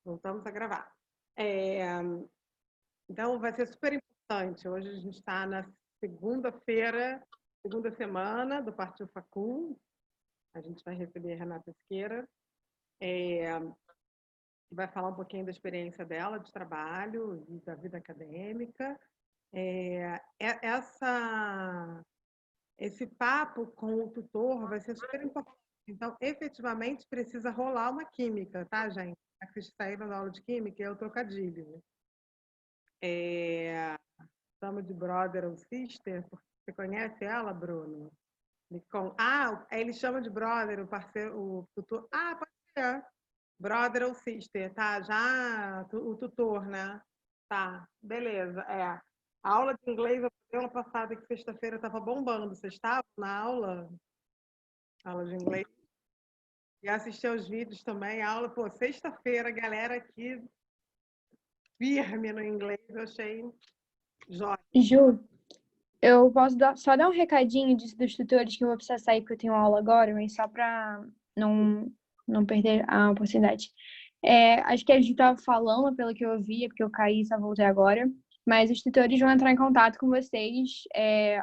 Voltamos a gravar. É, então, vai ser super importante. Hoje a gente está na segunda-feira, segunda semana do Partiu Facul. A gente vai receber a Renata Esqueira, que vai falar um pouquinho da experiência dela de trabalho e da vida acadêmica. Esse papo com o tutor vai ser super importante. Então, efetivamente, precisa rolar uma química, tá, gente? A que vocês saíram da aula de química é o trocadilho. Chama de brother ou sister. Você conhece ela, Bruno? Ele chama de brother, o parceiro, o tutor. Ah, pode ser. Brother ou sister, tá? Já o tutor, né? Tá, beleza. A aula de inglês, a semana passada, que sexta-feira, estava bombando. Vocês estavam na aula de inglês? E assisti aos vídeos também. A aula, pô, sexta-feira, galera aqui firme no inglês, eu achei jóia. Ju, eu posso só dar um recadinho dos tutores que eu vou precisar sair porque eu tenho aula agora, mas só para não perder a oportunidade. Acho que a Ju estava falando, pelo que eu ouvi, porque eu caí e só voltei agora, mas os tutores vão entrar em contato com vocês.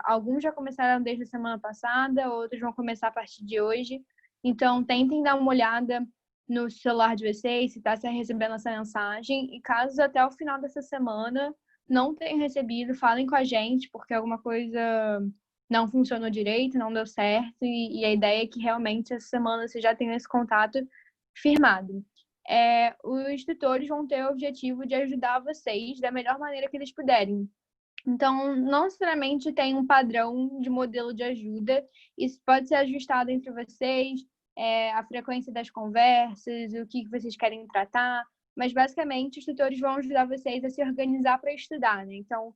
Alguns já começaram desde a semana passada, outros vão começar a partir de hoje. Então, tentem dar uma olhada no celular de vocês, se está recebendo essa mensagem, e caso até o final dessa semana não tenham recebido, falem com a gente, porque alguma coisa não funcionou direito, não deu certo, e a ideia é que realmente essa semana você já tenha esse contato firmado. Os tutores vão ter o objetivo de ajudar vocês da melhor maneira que eles puderem. Então, não necessariamente tem um padrão de modelo de ajuda, isso pode ser ajustado entre vocês, a frequência das conversas, o que vocês querem tratar, mas basicamente os tutores vão ajudar vocês a se organizar para estudar, né? Então,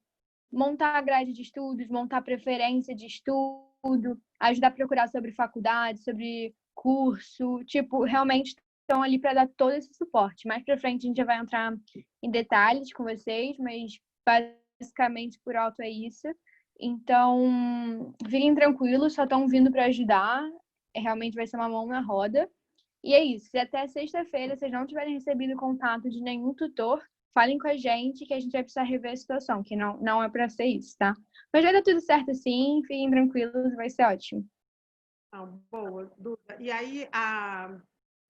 montar a grade de estudos, montar preferência de estudo, ajudar a procurar sobre faculdade, sobre curso, tipo, realmente estão ali para dar todo esse suporte. Mais para frente a gente já vai entrar em detalhes com vocês, mas basicamente por alto é isso. Então, fiquem tranquilos, só estão vindo para ajudar. Realmente vai ser uma mão na roda. E é isso. Se até sexta-feira vocês não tiverem recebido contato de nenhum tutor, falem com a gente que a gente vai precisar rever a situação, que não é para ser isso, tá? Mas vai dar tudo certo sim, fiquem tranquilos, vai ser ótimo. Boa, Duda. E aí, a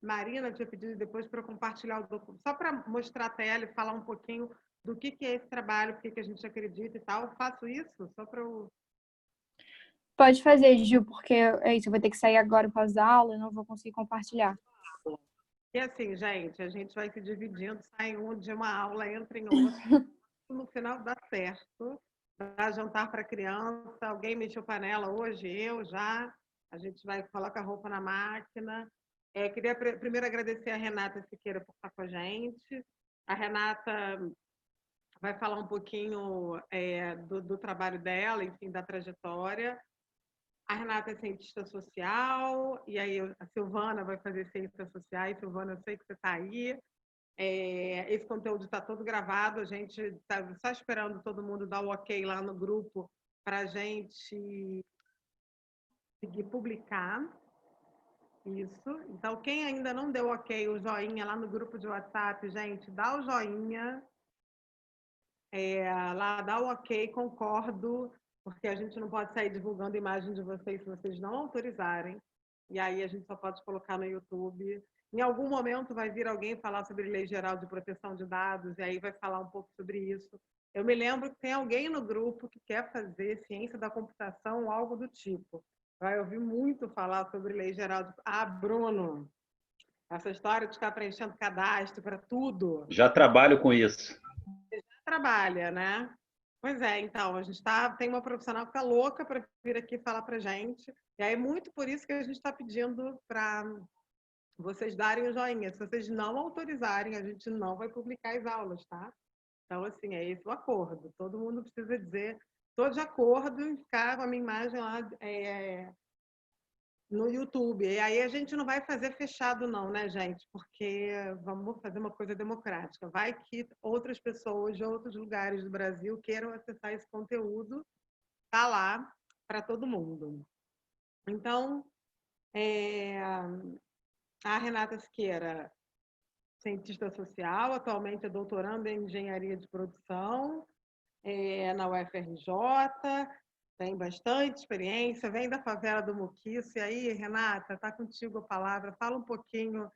Marina tinha pedido depois para eu compartilhar o documento, só para mostrar a tela e falar um pouquinho do que é esse trabalho, por que a gente acredita e tal. Eu faço isso só para eu... Pode fazer, Gil, porque é isso, eu vou ter que sair agora para as aulas, eu não vou conseguir compartilhar. E assim, gente, a gente vai se dividindo, sai um de uma aula, entra em outra, no final dá certo. Dá jantar para criança, alguém mexeu panela hoje, eu já. A gente vai colocar a roupa na máquina. Queria primeiro agradecer a Renata Siqueira por estar com a gente. A Renata vai falar um pouquinho do trabalho dela, enfim, da trajetória. A Renata é cientista social, e aí a Silvana vai fazer ciências sociais. Silvana, eu sei que você está aí. Esse conteúdo está todo gravado, a gente está só esperando todo mundo dar o ok lá no grupo para a gente conseguir publicar isso. Então, quem ainda não deu ok, o joinha lá no grupo de WhatsApp, gente, dá o joinha, lá dá o ok, concordo, porque a gente não pode sair divulgando imagem de vocês se vocês não autorizarem. E aí a gente só pode colocar no YouTube. Em algum momento vai vir alguém falar sobre Lei Geral de Proteção de Dados, e aí vai falar um pouco sobre isso. Eu me lembro que tem alguém no grupo que quer fazer ciência da computação ou algo do tipo. Vai ouvir muito falar sobre Lei Geral de... Ah, Bruno, essa história de ficar preenchendo cadastro para tudo. Já trabalho com isso. Trabalha, né? Pois é, então, a gente tem uma profissional que está louca para vir aqui falar para a gente, e aí é muito por isso que a gente está pedindo para vocês darem o joinha. Se vocês não autorizarem, a gente não vai publicar as aulas, tá? Então, assim, é esse o acordo. Todo mundo precisa dizer, estou de acordo em ficar com a minha imagem lá no YouTube. E aí a gente não vai fazer fechado não, né, gente? Porque vamos fazer uma coisa democrática. Vai que outras pessoas de outros lugares do Brasil queiram acessar esse conteúdo, tá lá para todo mundo. Então, a Renata Siqueira cientista social, atualmente é doutoranda em engenharia de produção na UFRJ, tem bastante experiência, vem da favela do Muquiço. E aí, Renata, está contigo a palavra. Fala um pouquinho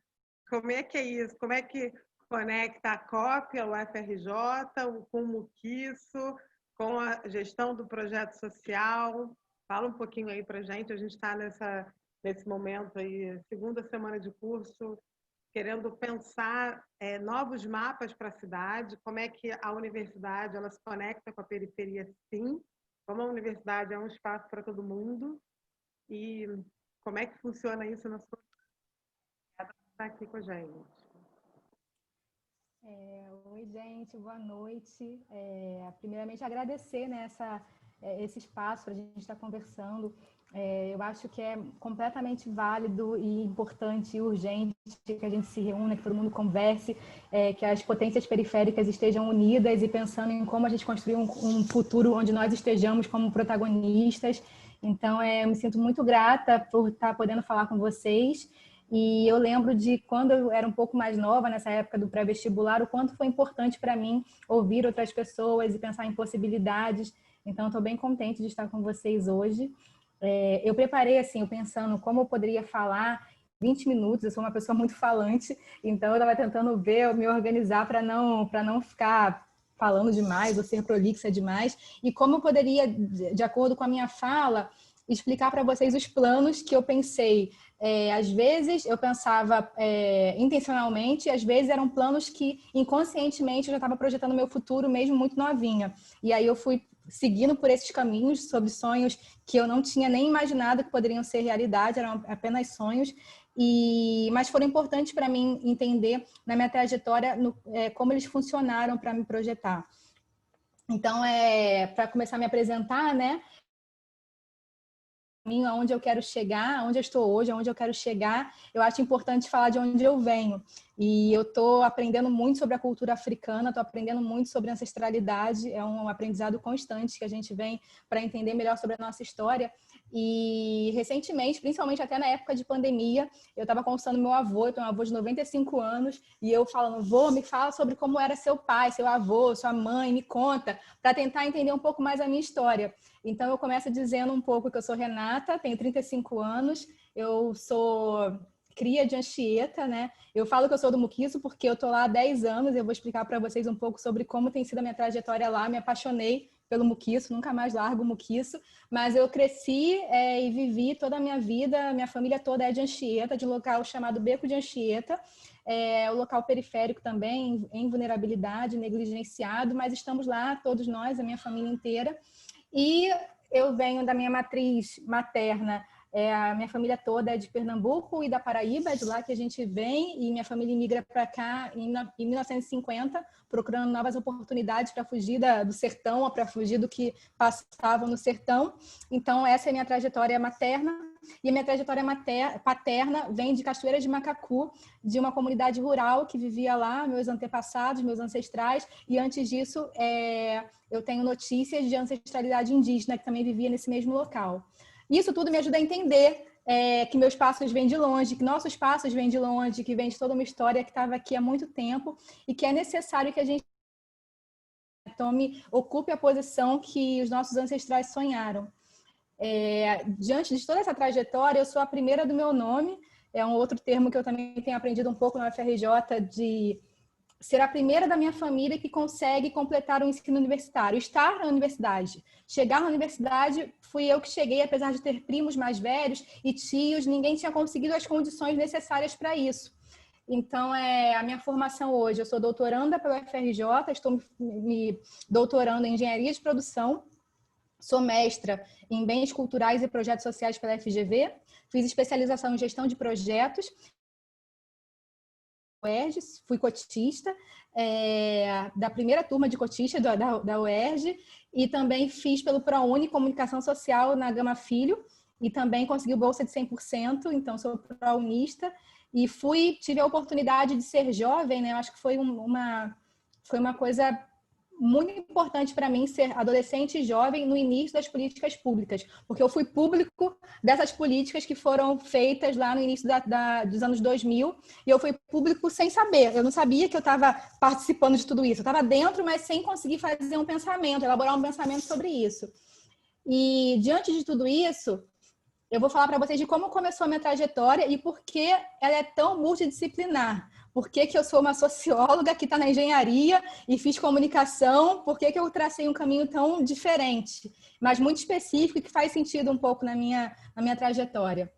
como é que é isso, como é que conecta a COP, a UFRJ, com o Muquiço, com a gestão do projeto social. Fala um pouquinho aí para a gente está nesse momento aí, segunda semana de curso, querendo pensar novos mapas para a cidade, como é que a universidade ela se conecta com a periferia, sim, como a universidade é um espaço para todo mundo, e como é que funciona isso na sua vida, está aqui com a gente. Oi, gente, boa noite. Primeiramente, agradecer, né, esse espaço para a gente estar conversando. Eu acho que é completamente válido e importante e urgente que a gente se reúna, que todo mundo converse, que as potências periféricas estejam unidas e pensando em como a gente construir um futuro onde nós estejamos como protagonistas. Então, eu me sinto muito grata por estar podendo falar com vocês. E eu lembro de quando eu era um pouco mais nova, nessa época do pré-vestibular, o quanto foi importante para mim ouvir outras pessoas e pensar em possibilidades. Então, estou bem contente de estar com vocês hoje. Eu preparei, assim, eu pensando como eu poderia falar 20 minutos, eu sou uma pessoa muito falante, então eu estava tentando me organizar para não ficar falando demais ou ser prolixa demais, e como eu poderia, de acordo com a minha fala, explicar para vocês os planos que eu pensei. Às vezes eu pensava intencionalmente, às vezes eram planos que inconscientemente eu já estava projetando meu futuro mesmo muito novinha. E aí eu fui seguindo por esses caminhos, sob sonhos que eu não tinha nem imaginado que poderiam ser realidade, eram apenas sonhos, mas foram importantes para mim entender na minha trajetória como eles funcionaram para me projetar. Então, para começar a me apresentar, né? Aonde eu quero chegar, onde eu estou hoje, aonde eu quero chegar, eu acho importante falar de onde eu venho. E eu estou aprendendo muito sobre a cultura africana, estou aprendendo muito sobre ancestralidade, é um aprendizado constante que a gente vem para entender melhor sobre a nossa história. E recentemente, principalmente até na época de pandemia, eu estava conversando com meu avô, eu tenho um avô de 95 anos, e eu falando, vô, me fala sobre como era seu pai, seu avô, sua mãe, me conta, para tentar entender um pouco mais a minha história. Então, eu começo dizendo um pouco que eu sou Renata, tenho 35 anos, eu sou cria de Anchieta, né? Eu falo que eu sou do Muquiço porque eu tô lá há 10 anos, eu vou explicar para vocês um pouco sobre como tem sido a minha trajetória lá, me apaixonei pelo Muquiço, nunca mais largo o Muquiço, mas eu cresci e vivi toda a minha vida, minha família toda é de Anchieta, de um local chamado Beco de Anchieta, o local periférico também, em vulnerabilidade, negligenciado, mas estamos lá, todos nós, a minha família inteira. E eu venho da minha matriz materna, a minha família toda é de Pernambuco e da Paraíba, é de lá que a gente vem, e minha família migra para cá em 1950, procurando novas oportunidades para fugir do sertão, ou para fugir do que passavam no sertão. Então, essa é a minha trajetória materna. E a minha trajetória paterna vem de Cachoeira de Macacu, de uma comunidade rural que vivia lá, meus antepassados, meus ancestrais, e antes disso eu tenho notícias de ancestralidade indígena que também vivia nesse mesmo local. Isso tudo me ajuda a entender que meus passos vêm de longe, que nossos passos vêm de longe, que vem de toda uma história que estava aqui há muito tempo e que é necessário que a gente ocupe a posição que os nossos ancestrais sonharam. Diante de toda essa trajetória, eu sou a primeira do meu nome, é um outro termo que eu também tenho aprendido um pouco na UFRJ, de ser a primeira da minha família que consegue completar o ensino universitário, estar na universidade. Chegar na universidade, fui eu que cheguei, apesar de ter primos mais velhos e tios, ninguém tinha conseguido as condições necessárias para isso. Então, a minha formação hoje, eu sou doutoranda pela UFRJ, estou me doutorando em engenharia de produção, sou mestra em bens culturais e projetos sociais pela FGV, fiz especialização em gestão de projetos, fui cotista da primeira turma de cotista da UERJ e também fiz pelo ProUni Comunicação Social na Gama Filho e também consegui bolsa de 100%, então sou prounista e tive a oportunidade de ser jovem, né? Eu acho que foi uma coisa muito importante para mim ser adolescente e jovem no início das políticas públicas, porque eu fui público dessas políticas que foram feitas lá no início dos anos 2000, e eu fui público sem saber. Eu não sabia que eu estava participando de tudo isso. Eu estava dentro, mas sem conseguir fazer um pensamento, elaborar um pensamento sobre isso. E diante de tudo isso, eu vou falar para vocês de como começou a minha trajetória e por que ela é tão multidisciplinar. Por que eu sou uma socióloga que está na engenharia e fiz comunicação? Por que eu tracei um caminho tão diferente, mas muito específico e que faz sentido um pouco na minha trajetória?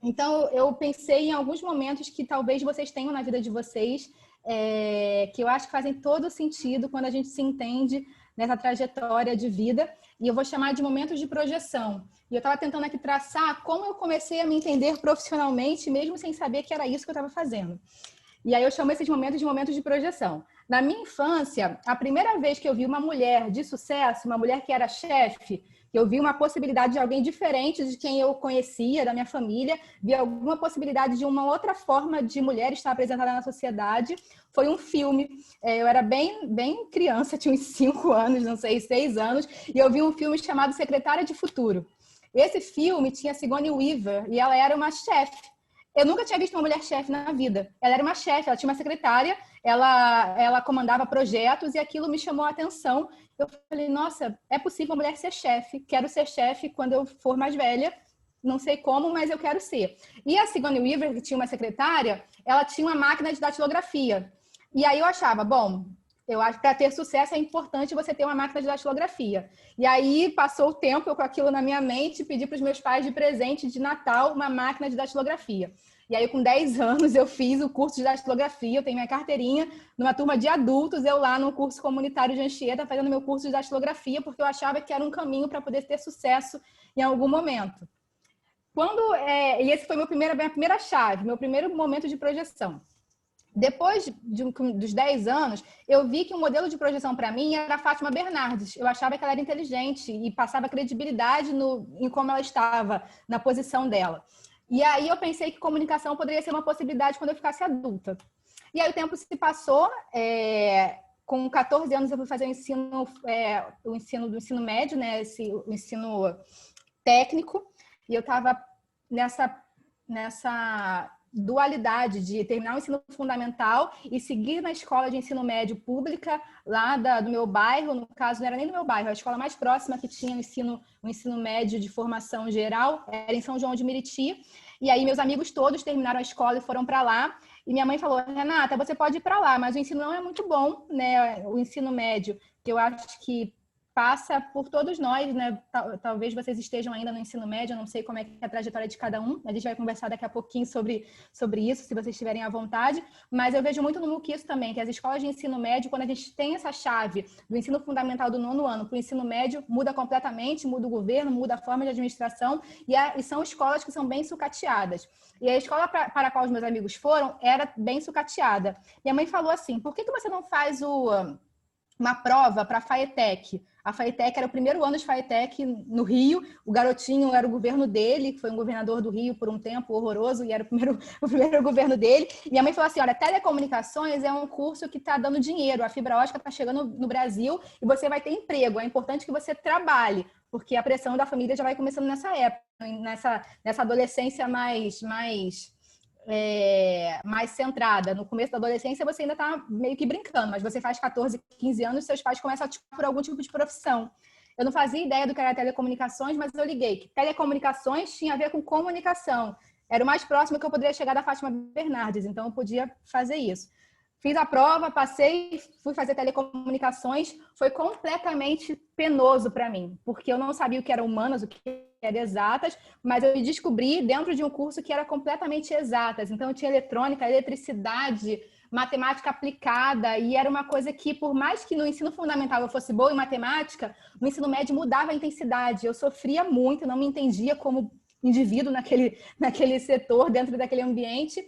Então, eu pensei em alguns momentos que talvez vocês tenham na vida de vocês, que eu acho que fazem todo sentido quando a gente se entende nessa trajetória de vida, e eu vou chamar de momentos de projeção. E eu estava tentando aqui traçar como eu comecei a me entender profissionalmente, mesmo sem saber que era isso que eu estava fazendo. E aí eu chamo esses momentos de projeção. Na minha infância, a primeira vez que eu vi uma mulher de sucesso, uma mulher que era chefe, eu vi uma possibilidade de alguém diferente de quem eu conhecia, da minha família, vi alguma possibilidade de uma outra forma de mulher estar apresentada na sociedade. Foi um filme, eu era bem criança, tinha uns 5 anos, não sei, 6 anos, e eu vi um filme chamado Secretária de Futuro. Esse filme tinha Sigourney Weaver e ela era uma chefe. Eu nunca tinha visto uma mulher chefe na vida. Ela era uma chefe, ela tinha uma secretária, ela comandava projetos e aquilo me chamou a atenção. Eu falei, nossa, é possível uma mulher ser chefe. Quero ser chefe quando eu for mais velha. Não sei como, mas eu quero ser. E a Sigourney Weaver, que tinha uma secretária, ela tinha uma máquina de datilografia. E aí eu achava, bom, eu acho que para ter sucesso é importante você ter uma máquina de datilografia. E aí passou o tempo, eu com aquilo na minha mente, pedi para os meus pais de presente de Natal uma máquina de datilografia. E aí, com 10 anos, eu fiz o curso de datilografia, eu tenho minha carteirinha, numa turma de adultos, eu lá no curso comunitário de Anchieta, fazendo meu curso de datilografia, porque eu achava que era um caminho para poder ter sucesso em algum momento. E esse foi minha primeira chave, meu primeiro momento de projeção. Depois dos 10 anos, eu vi que o modelo de projeção para mim era a Fátima Bernardes. Eu achava que ela era inteligente e passava credibilidade em como ela estava, na posição dela. E aí eu pensei que comunicação poderia ser uma possibilidade quando eu ficasse adulta. E aí o tempo se passou, com 14 anos eu fui fazer o ensino do ensino médio, né, o ensino técnico, e eu estava nessa dualidade de terminar o ensino fundamental e seguir na escola de ensino médio pública lá do meu bairro. No caso, não era nem do meu bairro, a escola mais próxima que tinha o ensino médio de formação geral era em São João de Meriti. E aí meus amigos todos terminaram a escola e foram para lá. E minha mãe falou, Renata, você pode ir para lá, mas o ensino não é muito bom, né? O ensino médio, que eu acho que passa por todos nós, né? Talvez vocês estejam ainda no ensino médio, eu não sei como é que é a trajetória de cada um, a gente vai conversar daqui a pouquinho sobre isso, se vocês estiverem à vontade, mas eu vejo muito no Muquiço também, que as escolas de ensino médio, quando a gente tem essa chave do ensino fundamental do 9º ano para o ensino médio, muda completamente, muda o governo, muda a forma de administração, e são escolas que são bem sucateadas. E a escola para a qual os meus amigos foram era bem sucateada. Minha mãe falou assim, por que você não faz uma prova para a FAETEC? A FAETEC era o primeiro ano de FAETEC no Rio, o garotinho era o governo dele, que foi um governador do Rio por um tempo horroroso, e era o primeiro governo dele. E minha mãe falou assim, olha, telecomunicações é um curso que está dando dinheiro, a fibra ótica está chegando no Brasil e você vai ter emprego, é importante que você trabalhe, porque a pressão da família já vai começando nessa época, nessa adolescência mais centrada. No começo da adolescência você ainda está meio que brincando, mas você faz 14, 15 anos, seus pais começam a te por algum tipo de profissão. Eu não fazia ideia do que era telecomunicações, mas eu liguei que telecomunicações tinha a ver com comunicação. Era o mais próximo que eu poderia chegar da Fátima Bernardes, então eu podia fazer isso. Fiz a prova, passei, fui fazer telecomunicações, foi completamente penoso para mim, porque eu não sabia o que era humanas, o que era exatas, mas eu me descobri dentro de um curso que era completamente exatas. Então, eu tinha eletrônica, eletricidade, matemática aplicada, e era uma coisa que, por mais que no ensino fundamental eu fosse boa em matemática, no ensino médio mudava a intensidade. Eu sofria muito, não me entendia como indivíduo naquele setor, dentro daquele ambiente.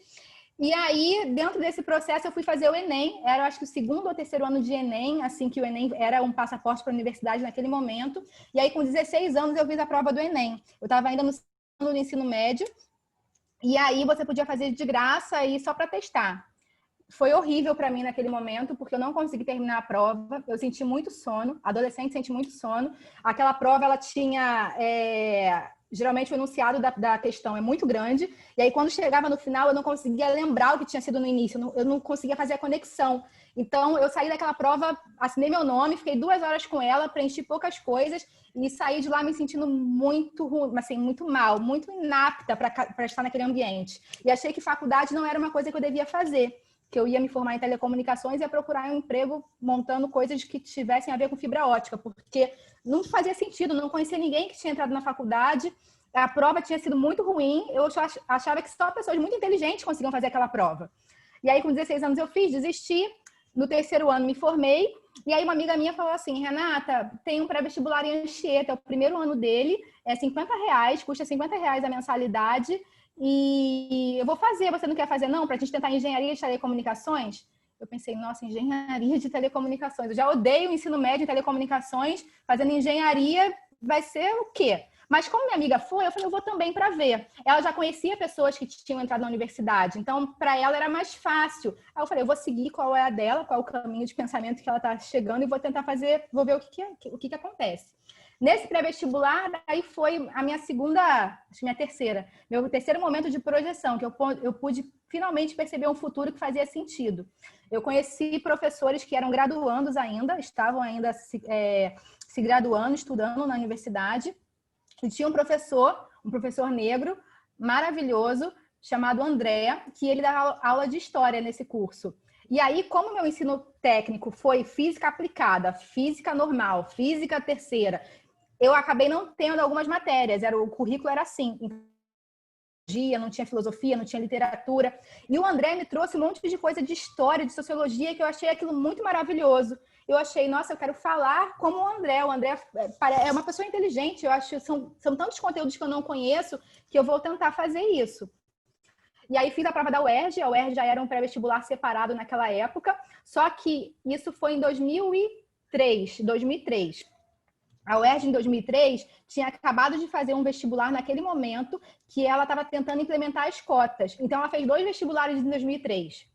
E aí, dentro desse processo, eu fui fazer o Enem. Era, acho que, o 2º ou 3º ano de Enem, assim que o Enem era um passaporte para a universidade naquele momento. E aí, com 16 anos, eu fiz a prova do Enem. Eu estava ainda no ensino médio. E aí, você podia fazer de graça e só para testar. foi horrível para mim naquele momento, porque eu não consegui terminar a prova. Eu senti muito sono. Adolescente sente muito sono. Aquela prova, ela tinha... geralmente o enunciado da questão é muito grande. E aí, quando chegava no final, eu não conseguia lembrar o que tinha sido no início. Eu não conseguia fazer a conexão. Então, eu saí daquela prova, assinei meu nome, fiquei 2 horas com ela, preenchi poucas coisas e saí de lá me sentindo muito ruim, assim, muito mal, muito inapta para estar naquele ambiente. E achei que faculdade não era uma coisa que eu devia fazer, que eu ia me formar em telecomunicações e ia procurar um emprego montando coisas que tivessem a ver com fibra ótica, porque não fazia sentido, não conhecia ninguém que tinha entrado na faculdade, a prova tinha sido muito ruim, eu achava que só pessoas muito inteligentes conseguiam fazer aquela prova. E aí, com 16 anos, eu desisti. No 3º ano, me formei. E aí, uma amiga minha falou assim, Renata, tem um pré-vestibular em Anchieta, é o primeiro ano dele, é R$50, custa R$50 a mensalidade. E eu vou fazer, você não quer fazer não? Para a gente tentar engenharia de telecomunicações? Eu pensei, nossa, engenharia de telecomunicações. Eu já odeio o ensino médio em telecomunicações, fazendo engenharia vai ser o quê? Mas como minha amiga foi, eu falei, eu vou também para ver. Ela já conhecia pessoas que tinham entrado na universidade, então para ela era mais fácil. Aí eu falei, eu vou seguir qual é a dela, qual é o caminho de pensamento que ela está chegando e vou tentar fazer, vou ver o que acontece. Nesse pré-vestibular, aí foi a minha segunda, acho que minha terceira, meu terceiro momento de projeção, que eu pude finalmente perceber um futuro que fazia sentido. Eu conheci professores que eram graduandos ainda, estavam ainda se graduando, estudando na universidade, e tinha um professor negro, maravilhoso, chamado André, que ele dava aula de história nesse curso. E aí, como meu ensino técnico foi física aplicada, física normal, física terceira, eu acabei não tendo algumas matérias, o currículo era assim, não tinha filosofia, não tinha literatura. E o André me trouxe um monte de coisa de história, de sociologia, que eu achei aquilo muito maravilhoso. Eu achei, nossa, eu quero falar como o André. O André é uma pessoa inteligente, eu acho, são tantos conteúdos que eu não conheço, que eu vou tentar fazer isso. E aí fiz a prova da UERJ, a UERJ já era um pré-vestibular separado naquela época, só que isso foi em 2003. A UERJ, em 2003, tinha acabado de fazer um vestibular naquele momento que ela estava tentando implementar as cotas. Então, ela fez 2 vestibulares em 2003.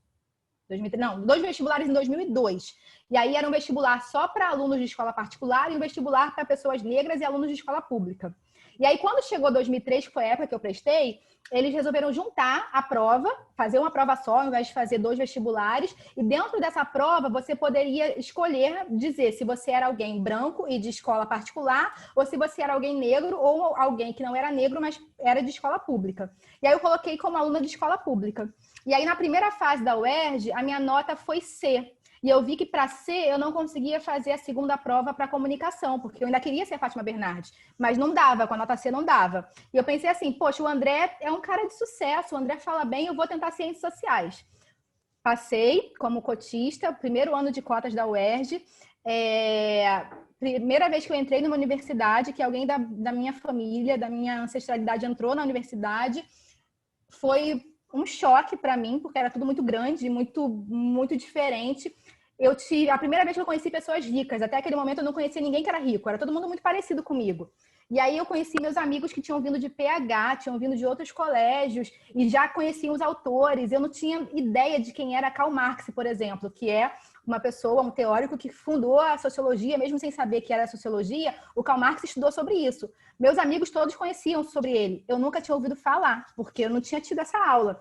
Não, 2 vestibulares em 2002. E aí era um vestibular só para alunos de escola particular e um vestibular para pessoas negras e alunos de escola pública. E aí, quando chegou 2003, que foi a época que eu prestei, eles resolveram juntar a prova, fazer uma prova só, ao invés de fazer 2 vestibulares. E dentro dessa prova, você poderia escolher, dizer se você era alguém branco e de escola particular, ou se você era alguém negro ou alguém que não era negro, mas era de escola pública. E aí eu coloquei como aluna de escola pública. E aí, na primeira fase da UERJ, a minha nota foi C. E eu vi que para C eu não conseguia fazer a segunda prova para comunicação, porque eu ainda queria ser Fátima Bernardes, mas não dava, com a nota C não dava. E eu pensei assim, poxa, o André é um cara de sucesso, o André fala bem, eu vou tentar ciências sociais. Passei como cotista, primeiro ano de cotas da UERJ, primeira vez que eu entrei numa universidade, que alguém da minha família, da minha ancestralidade entrou na universidade, foi um choque para mim, porque era tudo muito grande, muito, muito diferente. A primeira vez que eu conheci pessoas ricas, até aquele momento eu não conhecia ninguém que era rico, era todo mundo muito parecido comigo. E aí eu conheci meus amigos que tinham vindo de PH, tinham vindo de outros colégios e já conheciam os autores. Eu não tinha ideia de quem era Karl Marx, por exemplo, que é uma pessoa, um teórico que fundou a sociologia, mesmo sem saber que era sociologia, o Karl Marx estudou sobre isso. Meus amigos todos conheciam sobre ele. Eu nunca tinha ouvido falar, porque eu não tinha tido essa aula.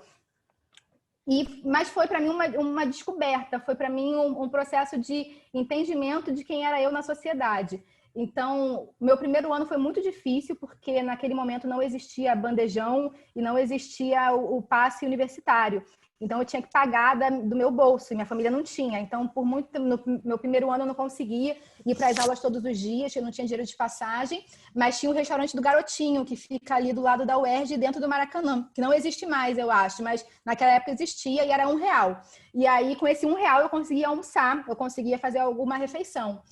Mas foi para mim uma descoberta, foi para mim um processo de entendimento de quem era eu na sociedade. Então, meu primeiro ano foi muito difícil, porque naquele momento não existia bandejão e não existia o passe universitário. Então, eu tinha que pagar do meu bolso, e minha família não tinha. Então, no meu primeiro ano, eu não conseguia ir para as aulas todos os dias, eu não tinha dinheiro de passagem, mas tinha o restaurante do Garotinho, que fica ali do lado da UERJ, dentro do Maracanã, que não existe mais, eu acho, mas naquela época existia e era R$1. E aí, com esse R$1, eu conseguia almoçar, eu conseguia fazer alguma refeição.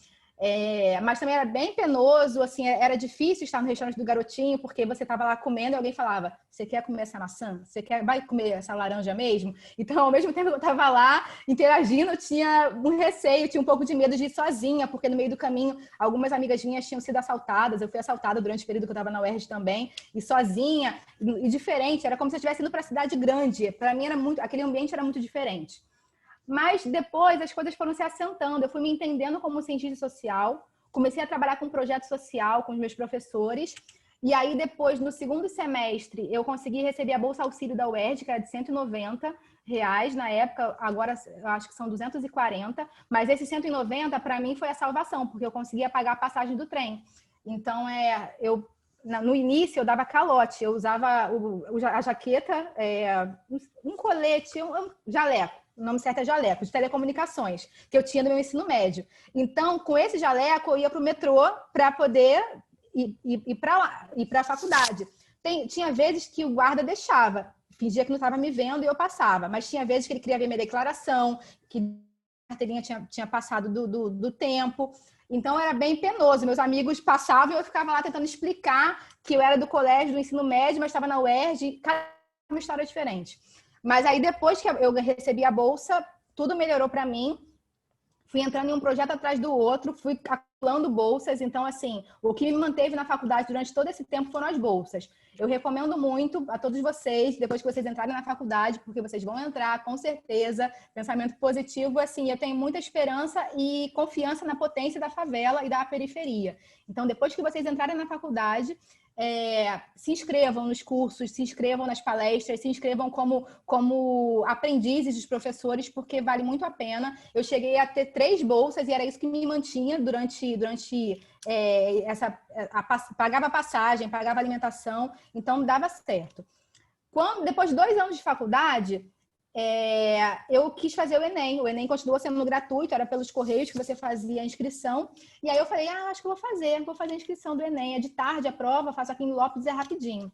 Mas também era bem penoso, assim, era difícil estar no restaurante do Garotinho, porque você estava lá comendo e alguém falava, você quer comer essa maçã? Vai comer essa laranja mesmo? Então, ao mesmo tempo que eu estava lá interagindo, eu tinha um receio, tinha um pouco de medo de ir sozinha, porque no meio do caminho, algumas amigas minhas tinham sido assaltadas, eu fui assaltada durante o período que eu estava na UERJ também, e sozinha, e diferente, era como se eu estivesse indo para a cidade grande, para mim aquele ambiente era muito diferente. Mas depois as coisas foram se assentando, eu fui me entendendo como cientista social, comecei a trabalhar com projeto social com os meus professores, e aí depois, no segundo semestre, eu consegui receber a Bolsa Auxílio da UERJ, que era de R$ 190 na época, agora eu acho que são 240, mas esse 190 para mim foi a salvação, porque eu conseguia pagar a passagem do trem. Então, no início eu dava calote, eu usava a jaqueta, um colete, um jaleco, o nome certo é jaleco, de telecomunicações, que eu tinha no meu ensino médio. Então, com esse jaleco, eu ia para o metrô para poder ir para a faculdade. Tinha vezes que o guarda deixava, fingia que não estava me vendo e eu passava, mas tinha vezes que ele queria ver minha declaração, que a carteirinha tinha passado do tempo. Então, era bem penoso. Meus amigos passavam e eu ficava lá tentando explicar que eu era do colégio, do ensino médio, mas estava na UERJ, cada uma história diferente. Mas aí, depois que eu recebi a bolsa, tudo melhorou para mim. Fui entrando em um projeto atrás do outro, fui acumulando bolsas. Então, assim, o que me manteve na faculdade durante todo esse tempo foram as bolsas. Eu recomendo muito a todos vocês, depois que vocês entrarem na faculdade, porque vocês vão entrar, com certeza, pensamento positivo, assim, eu tenho muita esperança e confiança na potência da favela e da periferia. Então, depois que vocês entrarem na faculdade, se inscrevam nos cursos, se inscrevam nas palestras, se inscrevam como aprendizes dos professores, porque vale muito a pena. Eu cheguei a ter 3 bolsas e era isso que me mantinha durante pagava passagem, pagava alimentação, então dava certo. Depois de 2 anos de faculdade, eu quis fazer o Enem. O Enem continuou sendo gratuito, era pelos correios que você fazia a inscrição. E aí eu falei, acho que vou fazer a inscrição do Enem. É de tarde a prova, faço aqui em Lopes, é rapidinho.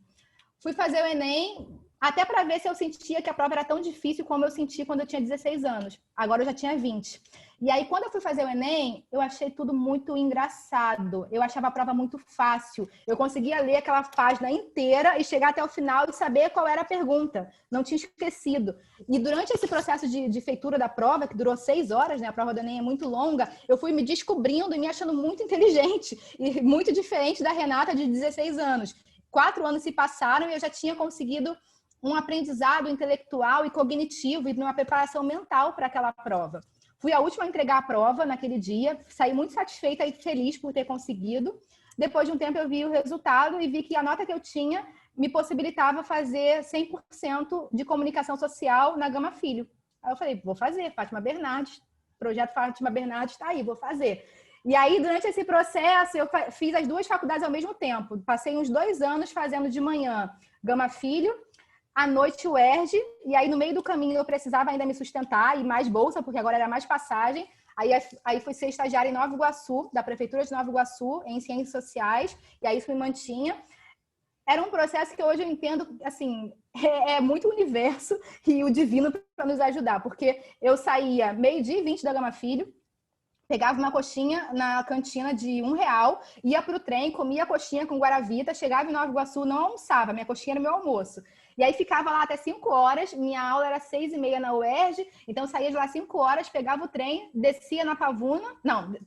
Fui fazer o Enem, até para ver se eu sentia que a prova era tão difícil como eu senti quando eu tinha 16 anos. Agora eu já tinha 20. E aí, quando eu fui fazer o Enem, eu achei tudo muito engraçado. Eu achava a prova muito fácil. Eu conseguia ler aquela página inteira e chegar até o final e saber qual era a pergunta. Não tinha esquecido. E durante esse processo de feitura da prova, que durou 6 horas, né? A prova do Enem é muito longa, eu fui me descobrindo e me achando muito inteligente e muito diferente da Renata de 16 anos. 4 anos se passaram e eu já tinha conseguido um aprendizado intelectual e cognitivo e uma preparação mental para aquela prova. Fui a última a entregar a prova naquele dia, saí muito satisfeita e feliz por ter conseguido. Depois de um tempo eu vi o resultado e vi que a nota que eu tinha me possibilitava fazer 100% de comunicação social na Gama Filho. Aí eu falei, vou fazer, Fátima Bernardes, projeto Fátima Bernardes está aí, vou fazer. E aí, durante esse processo, eu fiz as 2 faculdades ao mesmo tempo. Passei uns 2 anos fazendo de manhã Gama Filho, à noite o UERJ, e aí no meio do caminho eu precisava ainda me sustentar e mais bolsa, porque agora era mais passagem. Aí fui ser estagiária em Nova Iguaçu, da Prefeitura de Nova Iguaçu, em Ciências Sociais, e aí isso me mantinha. Era um processo que hoje eu entendo, assim, é muito o universo e o divino para nos ajudar, porque eu saía 12h20 da Gama Filho, pegava uma coxinha na cantina de R$1, ia para o trem, comia a coxinha com guaravita, chegava em Nova Iguaçu, não almoçava, minha coxinha era meu almoço. E aí ficava lá até 5 horas, minha aula era 6h30 na UERJ, então saía de lá 5 horas, pegava o trem, descia na Pavuna,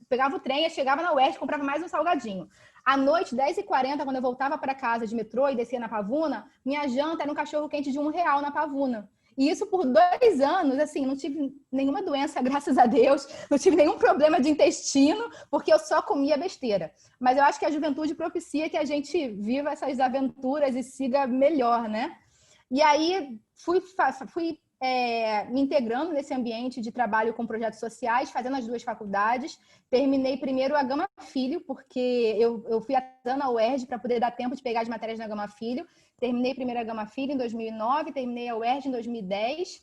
pegava o trem, chegava na UERJ, comprava mais um salgadinho. À noite, 10h40, quando eu voltava para casa de metrô e descia na Pavuna, minha janta era um cachorro-quente de R$1 na Pavuna. E isso por 2 anos, assim, não tive nenhuma doença, graças a Deus, não tive nenhum problema de intestino, porque eu só comia besteira. Mas eu acho que a juventude propicia que a gente viva essas aventuras e siga melhor, né? E aí fui me integrando nesse ambiente de trabalho com projetos sociais, fazendo as 2 faculdades. Terminei primeiro a Gama Filho, porque eu fui atrasando a UERJ para poder dar tempo de pegar as matérias na Gama Filho. Terminei primeiro a Gama Filho em 2009, terminei a UERJ em 2010.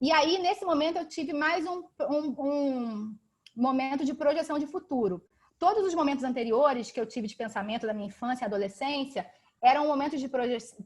E aí, nesse momento, eu tive mais um momento de projeção de futuro. Todos os momentos anteriores que eu tive de pensamento da minha infância e adolescência eram momentos de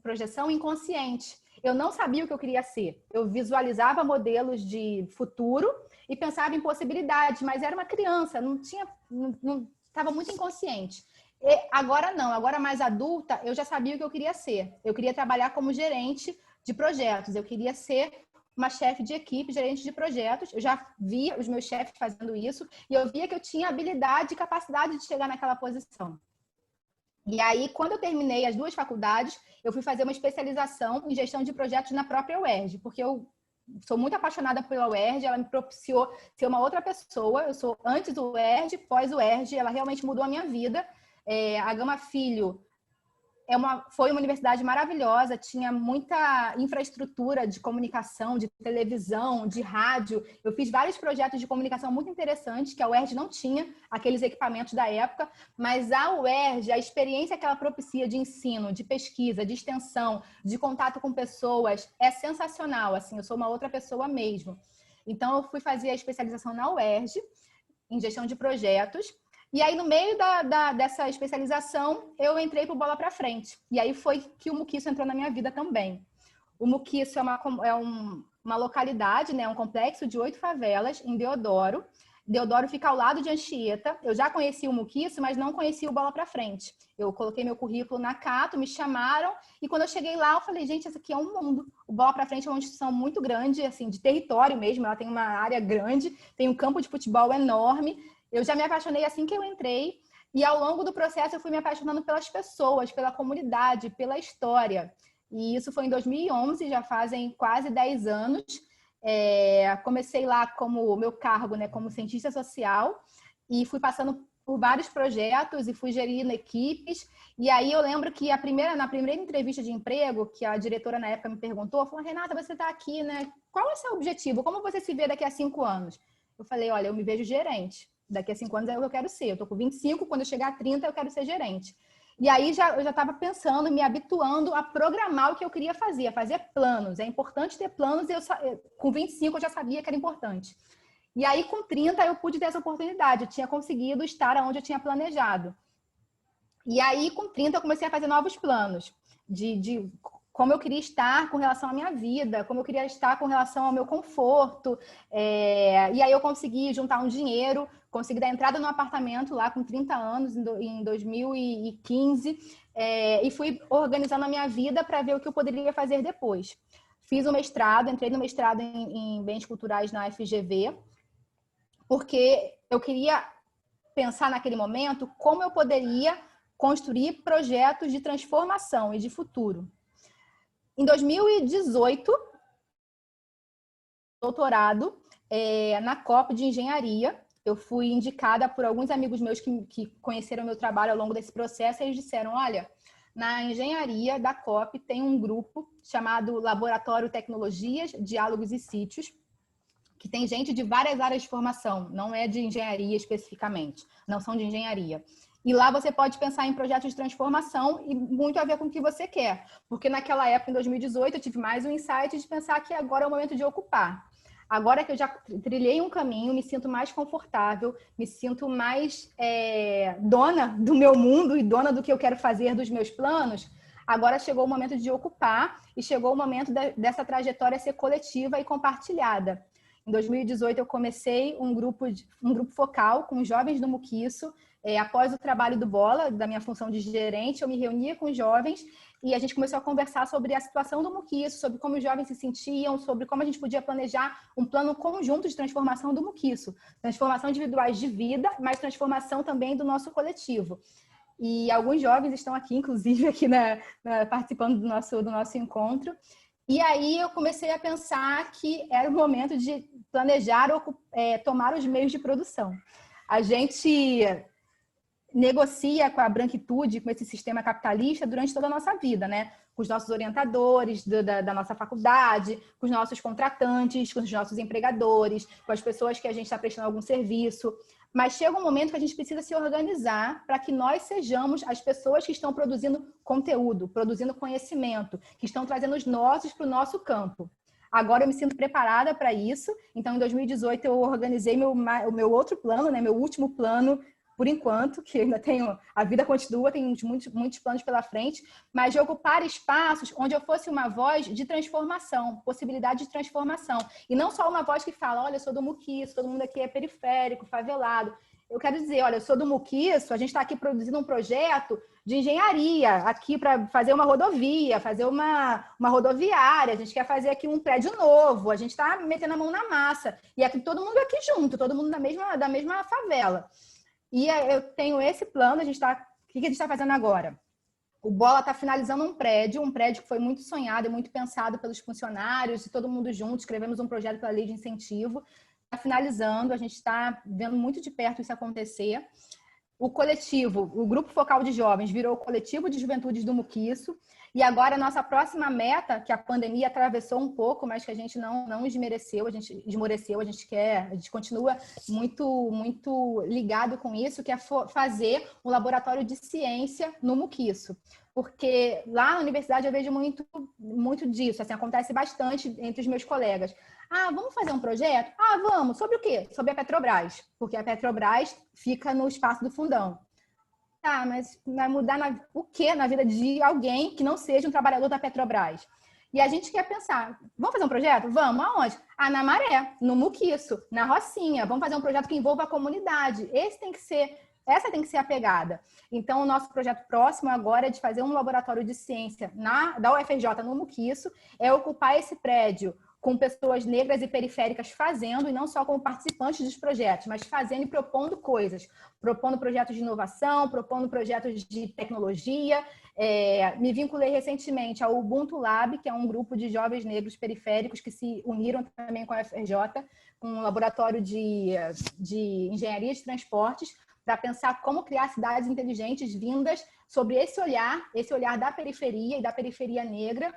projeção inconsciente. Eu não sabia o que eu queria ser. Eu visualizava modelos de futuro e pensava em possibilidades, mas era uma criança, não estava muito inconsciente. E agora não, agora mais adulta, eu já sabia o que eu queria ser. Eu queria trabalhar como gerente de projetos, eu queria ser uma chefe de equipe, gerente de projetos. Eu já via os meus chefes fazendo isso e eu via que eu tinha habilidade e capacidade de chegar naquela posição. E aí, quando eu terminei as 2 faculdades, eu fui fazer uma especialização em gestão de projetos na própria UERJ, porque eu sou muito apaixonada pela UERJ, ela me propiciou ser uma outra pessoa. Eu sou antes do UERJ, pós UERJ, ela realmente mudou a minha vida. A Gama Filho foi uma universidade maravilhosa, tinha muita infraestrutura de comunicação, de televisão, de rádio. Eu fiz vários projetos de comunicação muito interessantes, que a UERJ não tinha, aqueles equipamentos da época, mas a UERJ, a experiência que ela propicia de ensino, de pesquisa, de extensão, de contato com pessoas, é sensacional. Assim, eu sou uma outra pessoa mesmo. Então, eu fui fazer a especialização na UERJ, em gestão de projetos. E aí, no meio dessa especialização, eu entrei para o Bola para Frente. E aí foi que o Muquiço entrou na minha vida também. O Muquiço é uma localidade, né, um complexo de 8 favelas em Deodoro. Deodoro fica ao lado de Anchieta. Eu já conheci o Muquiço, mas não conheci o Bola para Frente. Eu coloquei meu currículo na Cato, me chamaram, e quando eu cheguei lá, eu falei, gente, isso aqui é um mundo. O Bola para Frente é uma instituição muito grande, assim, de território mesmo, ela tem uma área grande, tem um campo de futebol enorme. Eu já me apaixonei assim que eu entrei, e ao longo do processo eu fui me apaixonando pelas pessoas, pela comunidade, pela história. E isso foi em 2011, já fazem quase 10 anos. Comecei lá como meu cargo, né, como cientista social, e fui passando por vários projetos e fui gerindo equipes. E aí eu lembro que na primeira entrevista de emprego, que a diretora na época me perguntou, falou, Renata, você está aqui, né? Qual é o seu objetivo? Como você se vê daqui a 5 anos? Eu falei, olha, eu me vejo gerente. Daqui a 5 anos é o que eu quero ser. Eu tô com 25, quando eu chegar a 30, eu quero ser gerente. E aí eu já estava pensando, me habituando a programar o que eu queria fazer, a fazer planos. É importante ter planos, e com 25 eu já sabia que era importante. E aí, com 30, eu pude ter essa oportunidade. Eu tinha conseguido estar onde eu tinha planejado. E aí, com 30, eu comecei a fazer novos planos de como eu queria estar com relação à minha vida, como eu queria estar com relação ao meu conforto. E aí eu consegui juntar um dinheiro, consegui dar entrada no apartamento lá com 30 anos, em 2015, e fui organizando a minha vida para ver o que eu poderia fazer depois. Fiz o mestrado, entrei no mestrado em Bens Culturais na FGV, porque eu queria pensar naquele momento como eu poderia construir projetos de transformação e de futuro. Em 2018, doutorado na COP de Engenharia. Eu fui indicada por alguns amigos meus que conheceram meu trabalho ao longo desse processo, e eles disseram, olha, na engenharia da COP tem um grupo chamado Laboratório Tecnologias, Diálogos e Sítios, que tem gente de várias áreas de formação, não é de engenharia especificamente, não são de engenharia. E lá você pode pensar em projetos de transformação e muito a ver com o que você quer. Porque naquela época, em 2018, eu tive mais um insight de pensar que agora é o momento de ocupar. Agora que eu já trilhei um caminho, me sinto mais confortável, me sinto mais dona do meu mundo e dona do que eu quero fazer, dos meus planos. Agora chegou o momento de ocupar e chegou o momento dessa trajetória ser coletiva e compartilhada. Em 2018, eu comecei um grupo focal com os jovens do Muquiço. Após o trabalho do Bola, da minha função de gerente, eu me reunia com os jovens e a gente começou a conversar sobre a situação do Muquiço, sobre como os jovens se sentiam, sobre como a gente podia planejar um plano conjunto de transformação do Muquiço. Transformação individuais de vida, mas transformação também do nosso coletivo. E alguns jovens estão aqui, inclusive, aqui participando do nosso encontro. E aí eu comecei a pensar que era o momento de planejar tomar os meios de produção. A gente negocia com a branquitude, com esse sistema capitalista durante toda a nossa vida, né? Com os nossos orientadores da nossa faculdade, com os nossos contratantes, com os nossos empregadores, com as pessoas que a gente está prestando algum serviço. Mas chega um momento que a gente precisa se organizar para que nós sejamos as pessoas que estão produzindo conteúdo, produzindo conhecimento, que estão trazendo os nossos para o nosso campo. Agora eu me sinto preparada para isso. Então, em 2018, eu organizei o meu outro plano, né? Meu último plano, por enquanto, que ainda tenho, a vida continua, tem muitos planos pela frente, mas de ocupar espaços onde eu fosse uma voz de transformação, possibilidade de transformação. E não só uma voz que fala, olha, eu sou do Muquiço, todo mundo aqui é periférico, favelado. Eu quero dizer, olha, eu sou do Muquiço, a gente está aqui produzindo um projeto de engenharia, aqui para fazer uma rodovia, fazer uma rodoviária, a gente quer fazer aqui um prédio novo, a gente está metendo a mão na massa. E aqui, todo mundo aqui junto, todo mundo da mesma favela. E eu tenho esse plano, o que a gente está fazendo agora? O Bola está finalizando um prédio que foi muito sonhado e muito pensado pelos funcionários e todo mundo junto. Escrevemos um projeto pela lei de incentivo. Está finalizando, a gente está vendo muito de perto isso acontecer. O coletivo, o Grupo Focal de Jovens virou o Coletivo de Juventudes do Muquiço. E agora a nossa próxima meta, que a pandemia atravessou um pouco, mas que a gente não esmoreceu, a gente continua muito ligado com isso, que é fazer um laboratório de ciência no Muquiço. Porque lá na universidade eu vejo muito disso, assim, acontece bastante entre os meus colegas. Ah, vamos fazer um projeto? Ah, vamos. Sobre o quê? Sobre a Petrobras, porque a Petrobras fica no espaço do fundão. Tá, mas vai mudar o quê na vida de alguém que não seja um trabalhador da Petrobras? E a gente quer pensar, vamos fazer um projeto? Vamos, aonde? Ah, na Maré, no Muquiço, na Rocinha. Vamos fazer um projeto que envolva a comunidade. Essa tem que ser a pegada. Então, o nosso projeto próximo agora é de fazer um laboratório de ciência da UFRJ no Muquiço, é ocupar esse prédio com pessoas negras e periféricas fazendo, e não só como participantes dos projetos, mas fazendo e propondo coisas, propondo projetos de inovação, propondo projetos de tecnologia. Me vinculei recentemente ao Ubuntu Lab, que é um grupo de jovens negros periféricos que se uniram também com a UFRJ, um laboratório de engenharia de transportes, para pensar como criar cidades inteligentes vindas sobre esse olhar da periferia e da periferia negra.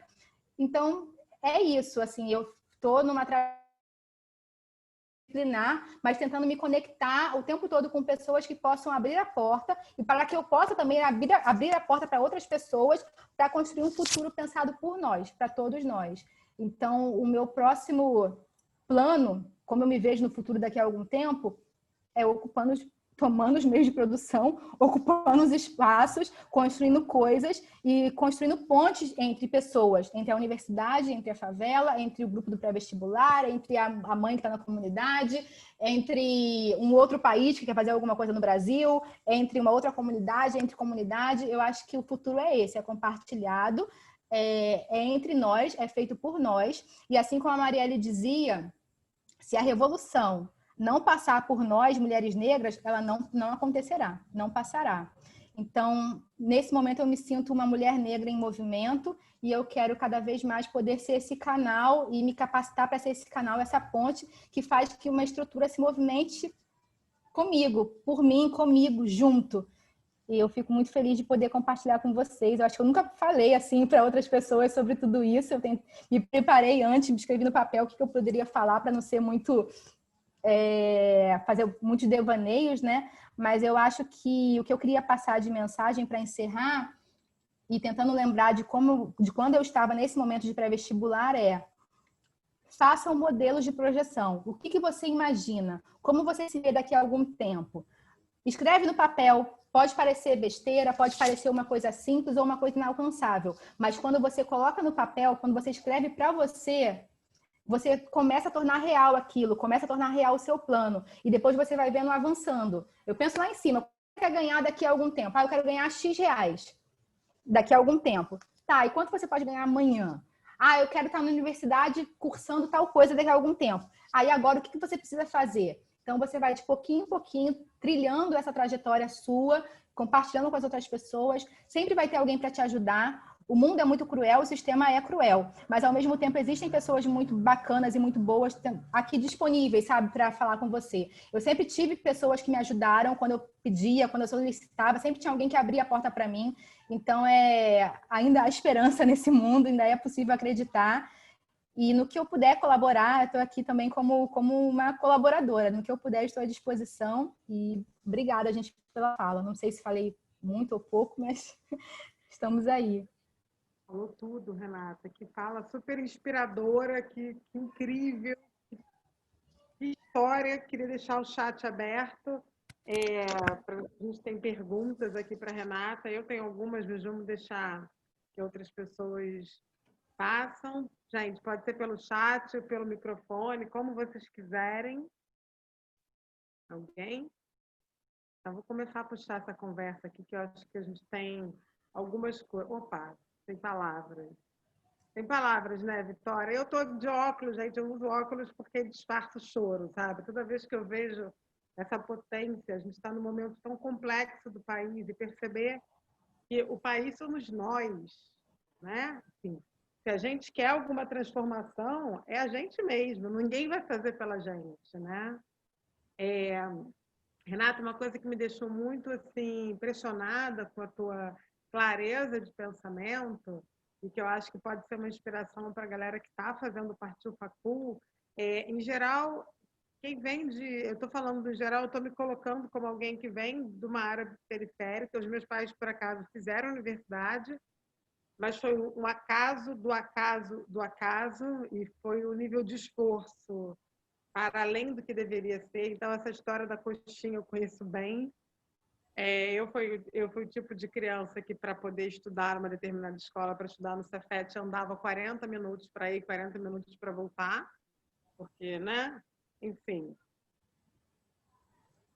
Então, é isso, assim, eu estou numa disciplinar, mas tentando me conectar o tempo todo com pessoas que possam abrir a porta e para que eu possa também abrir a porta para outras pessoas para construir um futuro pensado por nós, para todos nós. Então, o meu próximo plano, como eu me vejo no futuro daqui a algum tempo, é tomando os meios de produção, ocupando os espaços, construindo coisas e construindo pontes entre pessoas, entre a universidade, entre a favela, entre o grupo do pré-vestibular, entre a mãe que está na comunidade, entre um outro país que quer fazer alguma coisa no Brasil, entre uma outra comunidade, entre comunidade. Eu acho que o futuro é esse, é compartilhado, é entre nós, é feito por nós. E assim como a Marielle dizia, se a revolução não passar por nós, mulheres negras, ela não acontecerá, não passará. Então, nesse momento, eu me sinto uma mulher negra em movimento e eu quero cada vez mais poder ser esse canal e me capacitar para ser esse canal, essa ponte que faz que uma estrutura se movimente comigo, por mim, comigo, junto. E eu fico muito feliz de poder compartilhar com vocês. Eu acho que eu nunca falei assim para outras pessoas sobre tudo isso. Me preparei antes, me escrevi no papel o que eu poderia falar para não ser muito... fazer muitos devaneios, né? Mas eu acho que o que eu queria passar de mensagem para encerrar e tentando lembrar de quando eu estava nesse momento de pré-vestibular façam modelos de projeção. O que você imagina? Como você se vê daqui a algum tempo? Escreve no papel. Pode parecer besteira, pode parecer uma coisa simples ou uma coisa inalcançável, mas quando você coloca no papel, quando você escreve para você começa a tornar real aquilo, começa a tornar real o seu plano. E depois você vai vendo avançando. Eu penso lá em cima, quanto quer ganhar daqui a algum tempo? Eu quero ganhar X reais daqui a algum tempo. Tá, e quanto você pode ganhar amanhã? Eu quero estar na universidade cursando tal coisa daqui a algum tempo. Aí agora, o que você precisa fazer? Então, você vai de pouquinho em pouquinho, trilhando essa trajetória sua, compartilhando com as outras pessoas. Sempre vai ter alguém para te ajudar. O mundo é muito cruel, o sistema é cruel. Mas, ao mesmo tempo, existem pessoas muito bacanas e muito boas aqui disponíveis, sabe, para falar com você. Eu sempre tive pessoas que me ajudaram quando eu pedia, quando eu solicitava. Sempre tinha alguém que abria a porta para mim. Então, ainda há esperança nesse mundo, ainda é possível acreditar. E no que eu puder colaborar, eu estou aqui também como uma colaboradora. No que eu puder, estou à disposição. E obrigada, gente, pela fala. Não sei se falei muito ou pouco, mas estamos aí. Falou tudo, Renata. Que fala super inspiradora, que incrível, que história. Queria deixar o chat aberto. A gente tem perguntas aqui para a Renata. Eu tenho algumas, mas vamos deixar que outras pessoas façam. Gente, pode ser pelo chat, pelo microfone, como vocês quiserem. Alguém? Então, vou começar a puxar essa conversa aqui, que eu acho que a gente tem algumas coisas. Opa, tem palavras. Tem palavras, né, Vitória? Eu estou de óculos, gente, eu uso óculos porque disfarça o choro, sabe? Toda vez que eu vejo essa potência, a gente está num momento tão complexo do país e perceber que o país somos nós, né? Assim, se a gente quer alguma transformação, é a gente mesmo, ninguém vai fazer pela gente, né? Renata, uma coisa que me deixou muito assim impressionada com a tua clareza de pensamento e que eu acho que pode ser uma inspiração para a galera que está fazendo Partiu Facul, em geral, quem vem de, eu estou falando do geral, eu estou me colocando como alguém que vem de uma área periférica. Os meus pais, por acaso, fizeram universidade, mas foi um acaso do acaso do acaso e foi o nível de esforço para além do que deveria ser. Então, essa história da coxinha eu conheço bem. Eu fui o tipo de criança que, para poder estudar numa determinada escola, para estudar no Cefet, andava 40 minutos para ir, 40 minutos para voltar, porque, né? Enfim.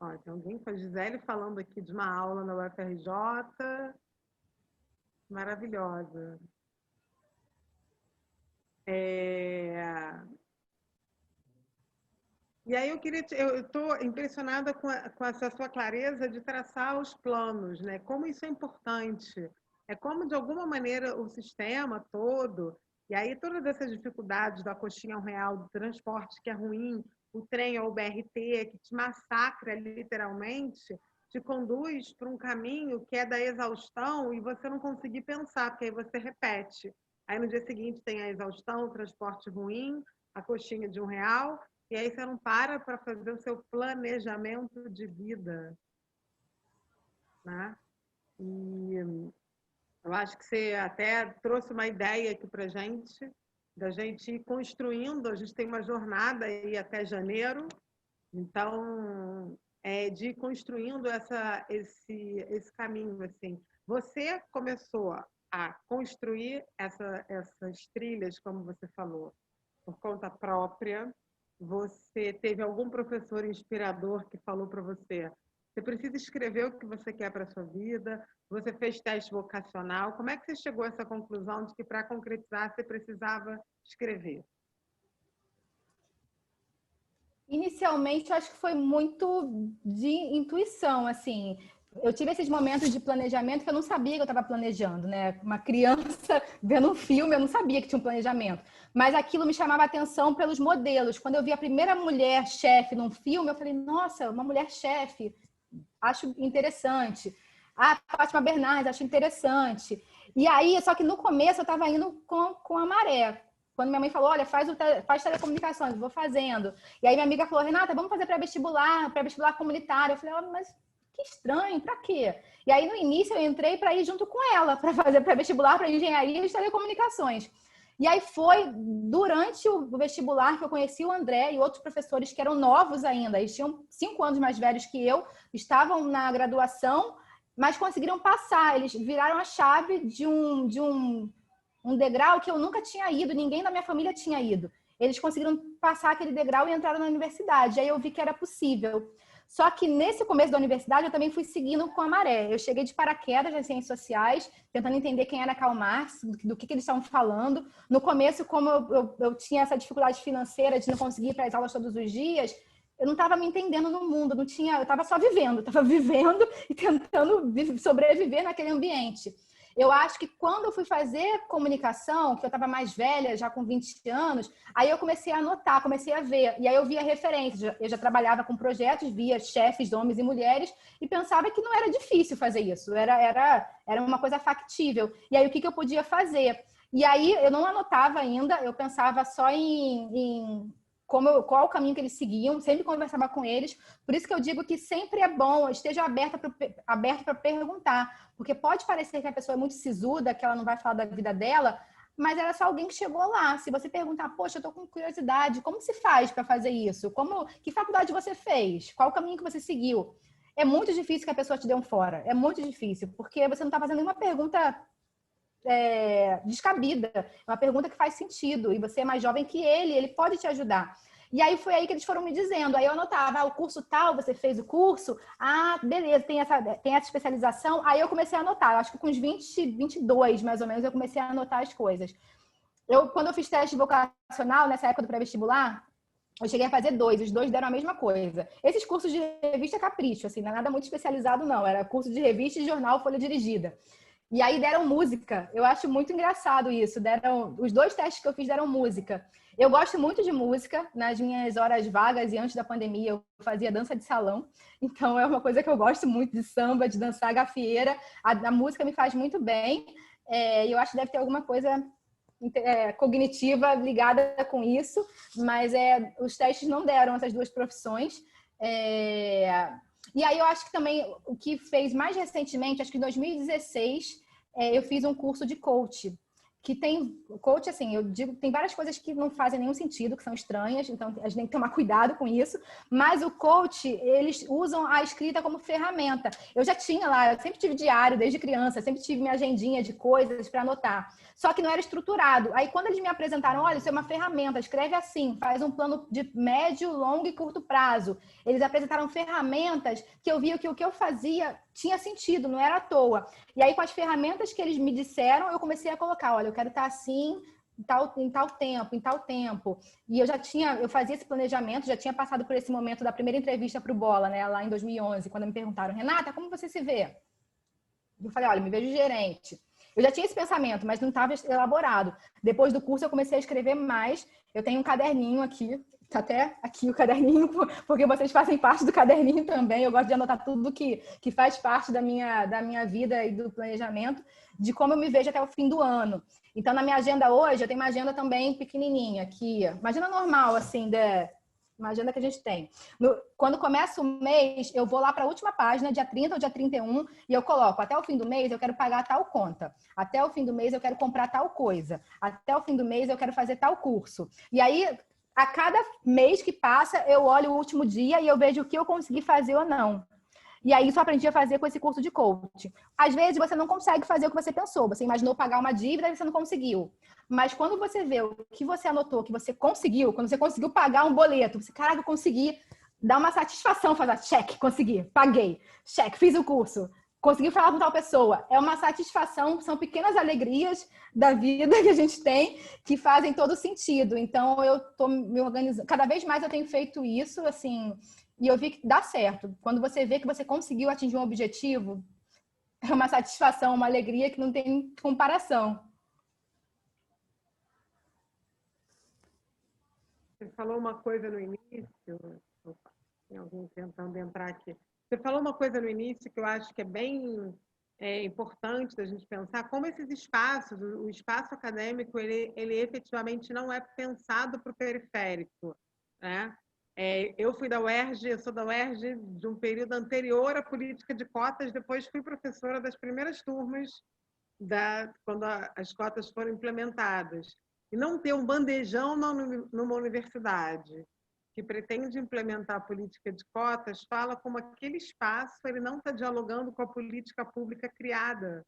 Ó, tem alguém com a Gisele falando aqui de uma aula na UFRJ. Maravilhosa. E aí eu estou impressionada com essa sua clareza de traçar os planos, né? Como isso é importante. É como, de alguma maneira, o sistema todo, e aí todas essas dificuldades da coxinha ao real, do transporte que é ruim, o trem ou o BRT, que te massacra literalmente, te conduz para um caminho que é da exaustão e você não conseguir pensar, porque aí você repete. Aí no dia seguinte tem a exaustão, o transporte ruim, a coxinha de R$ 1, e aí você não para fazer o seu planejamento de vida, né? E eu acho que você até trouxe uma ideia aqui para gente, da gente ir construindo. A gente tem uma jornada aí até janeiro, então de ir construindo esse caminho assim. Você começou a construir essas trilhas, como você falou, por conta própria. Você teve algum professor inspirador que falou para você: você precisa escrever o que você quer para a sua vida? Você fez teste vocacional? Como é que você chegou a essa conclusão de que, para concretizar, você precisava escrever? Inicialmente, eu acho que foi muito de intuição, assim. Eu tive esses momentos de planejamento que eu não sabia que eu estava planejando, né? Uma criança vendo um filme, eu não sabia que tinha um planejamento. Mas aquilo me chamava a atenção pelos modelos. Quando eu vi a primeira mulher chefe num filme, eu falei, nossa, uma mulher chefe, acho interessante. Ah, Fátima Bernardes, acho interessante. E aí, só que no começo eu estava indo com a maré. Quando minha mãe falou, olha, faz telecomunicações, eu vou fazendo. E aí minha amiga falou, Renata, vamos fazer pré-vestibular comunitário. Eu falei, oh, mas que estranho, pra quê? E aí no início eu entrei para ir junto com ela, para fazer pré-vestibular para engenharia e telecomunicações. E aí foi durante o vestibular que eu conheci o André e outros professores que eram novos ainda. Eles tinham 5 anos mais velhos que eu, estavam na graduação, mas conseguiram passar. Eles viraram a chave de um degrau que eu nunca tinha ido, ninguém da minha família tinha ido. Eles conseguiram passar aquele degrau e entraram na universidade. Aí eu vi que era possível. Só que nesse começo da universidade eu também fui seguindo com a maré. Eu cheguei de paraquedas nas ciências sociais, tentando entender quem era Karl Marx, do que eles estavam falando. No começo, como eu tinha essa dificuldade financeira de não conseguir ir para as aulas todos os dias, eu não estava me entendendo no mundo, eu estava só vivendo, e tentando sobreviver naquele ambiente. Eu acho que quando eu fui fazer comunicação, que eu estava mais velha, já com 20 anos, aí eu comecei a anotar, comecei a ver. E aí eu via referências. Eu já trabalhava com projetos, via chefes, homens e mulheres, e pensava que não era difícil fazer isso. Era uma coisa factível. E aí o que eu podia fazer? E aí eu não anotava ainda, eu pensava só em qual o caminho que eles seguiam, sempre conversava com eles. Por isso que eu digo que sempre é bom, esteja aberto para perguntar, porque pode parecer que a pessoa é muito sisuda, que ela não vai falar da vida dela, mas era só alguém que chegou lá. Se você perguntar, poxa, eu tô com curiosidade, como se faz para fazer isso? Que faculdade você fez? Qual o caminho que você seguiu? É muito difícil que a pessoa te dê um fora, é muito difícil, porque você não está fazendo nenhuma pergunta descabida, é uma pergunta que faz sentido, e você é mais jovem que ele pode te ajudar. E aí foi aí que eles foram me dizendo, aí eu anotava, o curso tal, você fez o curso, beleza, tem essa especialização, aí eu comecei a anotar, acho que com uns 22 mais ou menos, eu comecei a anotar as coisas. Quando eu fiz teste vocacional, nessa época do pré-vestibular, eu cheguei a fazer 2, os 2 deram a mesma coisa. Esses cursos de revista capricho, assim, não é nada muito especializado não, era curso de revista e jornal Folha Dirigida. E aí deram música. Eu acho muito engraçado isso. Os 2 testes que eu fiz deram música. Eu gosto muito de música. Nas minhas horas vagas e antes da pandemia, eu fazia dança de salão. Então, é uma coisa que eu gosto muito de samba, de dançar gafieira. A música me faz muito bem. E eu acho que deve ter alguma coisa cognitiva ligada com isso. Mas os testes não deram essas 2 profissões. E aí eu acho que também o que fez mais recentemente, acho que em 2016, eu fiz um curso de coach. Que tem coach, assim, eu digo, tem várias coisas que não fazem nenhum sentido, que são estranhas, então a gente tem que tomar cuidado com isso. Mas o coach, eles usam a escrita como ferramenta. Eu já tinha lá, eu sempre tive diário desde criança, sempre tive minha agendinha de coisas para anotar. Só que não era estruturado. Aí quando eles me apresentaram, olha, isso é uma ferramenta, escreve assim, faz um plano de médio, longo e curto prazo. Eles apresentaram ferramentas que eu via que o que eu fazia tinha sentido, não era à toa. E aí, com as ferramentas que eles me disseram, eu comecei a colocar, olha, eu quero estar assim em tal tempo. E eu fazia esse planejamento, já tinha passado por esse momento da primeira entrevista para o Bola, né, lá em 2011, quando me perguntaram, Renata, como você se vê? Eu falei, olha, me vejo gerente. Eu já tinha esse pensamento, mas não estava elaborado. Depois do curso, eu comecei a escrever mais. Eu tenho um caderninho aqui, tá até aqui o caderninho, porque vocês fazem parte do caderninho também. Eu gosto de anotar tudo que faz parte da minha vida e do planejamento, de como eu me vejo até o fim do ano. Então, na minha agenda hoje, eu tenho uma agenda também pequenininha aqui. Uma agenda normal, assim, uma agenda que a gente tem. Quando começa o mês, eu vou lá para a última página, dia 30 ou dia 31, e eu coloco, até o fim do mês eu quero pagar tal conta. Até o fim do mês eu quero comprar tal coisa. Até o fim do mês eu quero fazer tal curso. E aí, a cada mês que passa, eu olho o último dia e eu vejo o que eu consegui fazer ou não. E aí, isso eu aprendi a fazer com esse curso de coach. Às vezes, você não consegue fazer o que você pensou. Você imaginou pagar uma dívida e você não conseguiu. Mas quando você vê o que você anotou, que você conseguiu, quando você conseguiu pagar um boleto, você, caraca, eu consegui, dá uma satisfação fazer cheque, consegui, paguei, cheque, fiz o curso, consegui falar com tal pessoa. É uma satisfação, são pequenas alegrias da vida que a gente tem que fazem todo sentido. Então, eu tô me organizando. Cada vez mais eu tenho feito isso, assim, e eu vi que dá certo. Quando você vê que você conseguiu atingir um objetivo, é uma satisfação, uma alegria que não tem comparação. Você falou uma coisa no início, tem alguém tentando entrar aqui. Você falou uma coisa no início que eu acho que é bem importante da gente pensar, como esses espaços, o espaço acadêmico, ele efetivamente não é pensado para o periférico, né? Eu fui da UERJ, eu sou da UERJ de um período anterior à política de cotas, depois fui professora das primeiras turmas quando as cotas foram implementadas. E não ter um bandejão numa universidade que pretende implementar a política de cotas fala como aquele espaço ele não está dialogando com a política pública criada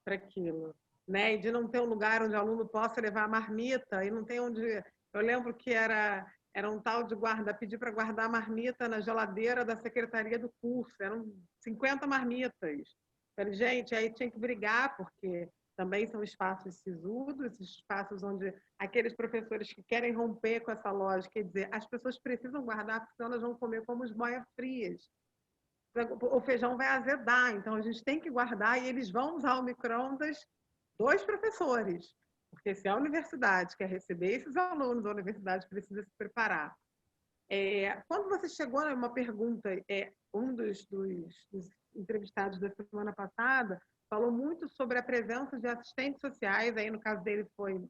para aquilo, né? E de não ter um lugar onde o aluno possa levar a marmita e não tem onde... Eu lembro que era um tal de pedir para guardar a marmita na geladeira da secretaria do curso, eram 50 marmitas. Falei, gente, aí tinha que brigar, porque também são espaços sisudos, espaços onde aqueles professores que querem romper com essa lógica, quer dizer, as pessoas precisam guardar, porque senão elas vão comer como boias frias. O feijão vai azedar, então a gente tem que guardar e eles vão usar o micro-ondas 2 professores, porque se a universidade quer receber esses alunos, a universidade precisa se preparar. Quando você chegou a uma pergunta, um dos entrevistados da semana passada falou muito sobre a presença de assistentes sociais, aí no caso dele foi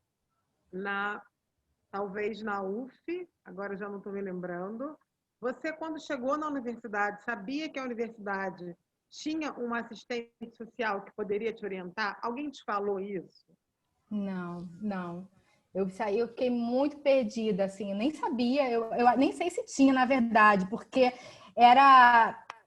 talvez na UF, agora já não estou me lembrando. Você, quando chegou na universidade, sabia que a universidade tinha uma assistente social que poderia te orientar? Alguém te falou isso? Não. Eu fiquei muito perdida, assim, eu nem sabia, eu nem sei se tinha, na verdade, porque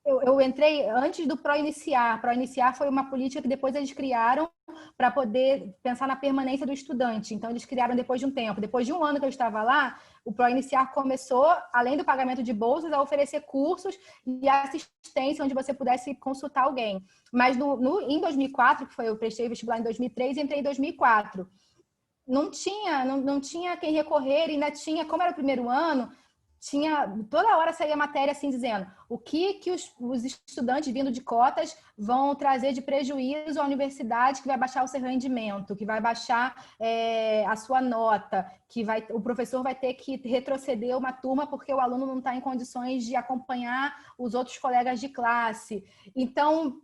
eu entrei antes do ProIniciar. ProIniciar foi uma política que depois eles criaram para poder pensar na permanência do estudante. Então, eles criaram depois de um tempo. Depois de um ano que eu estava lá, o ProIniciar começou, além do pagamento de bolsas, a oferecer cursos e assistência onde você pudesse consultar alguém. Mas em 2004, que eu prestei vestibular em 2003 e entrei em 2004, não tinha quem recorrer, ainda tinha, como era o primeiro ano, toda hora saía matéria assim dizendo o que os estudantes vindo de cotas vão trazer de prejuízo à universidade, que vai baixar o seu rendimento, que vai baixar a sua nota, o professor vai ter que retroceder uma turma porque o aluno não está em condições de acompanhar os outros colegas de classe. Então,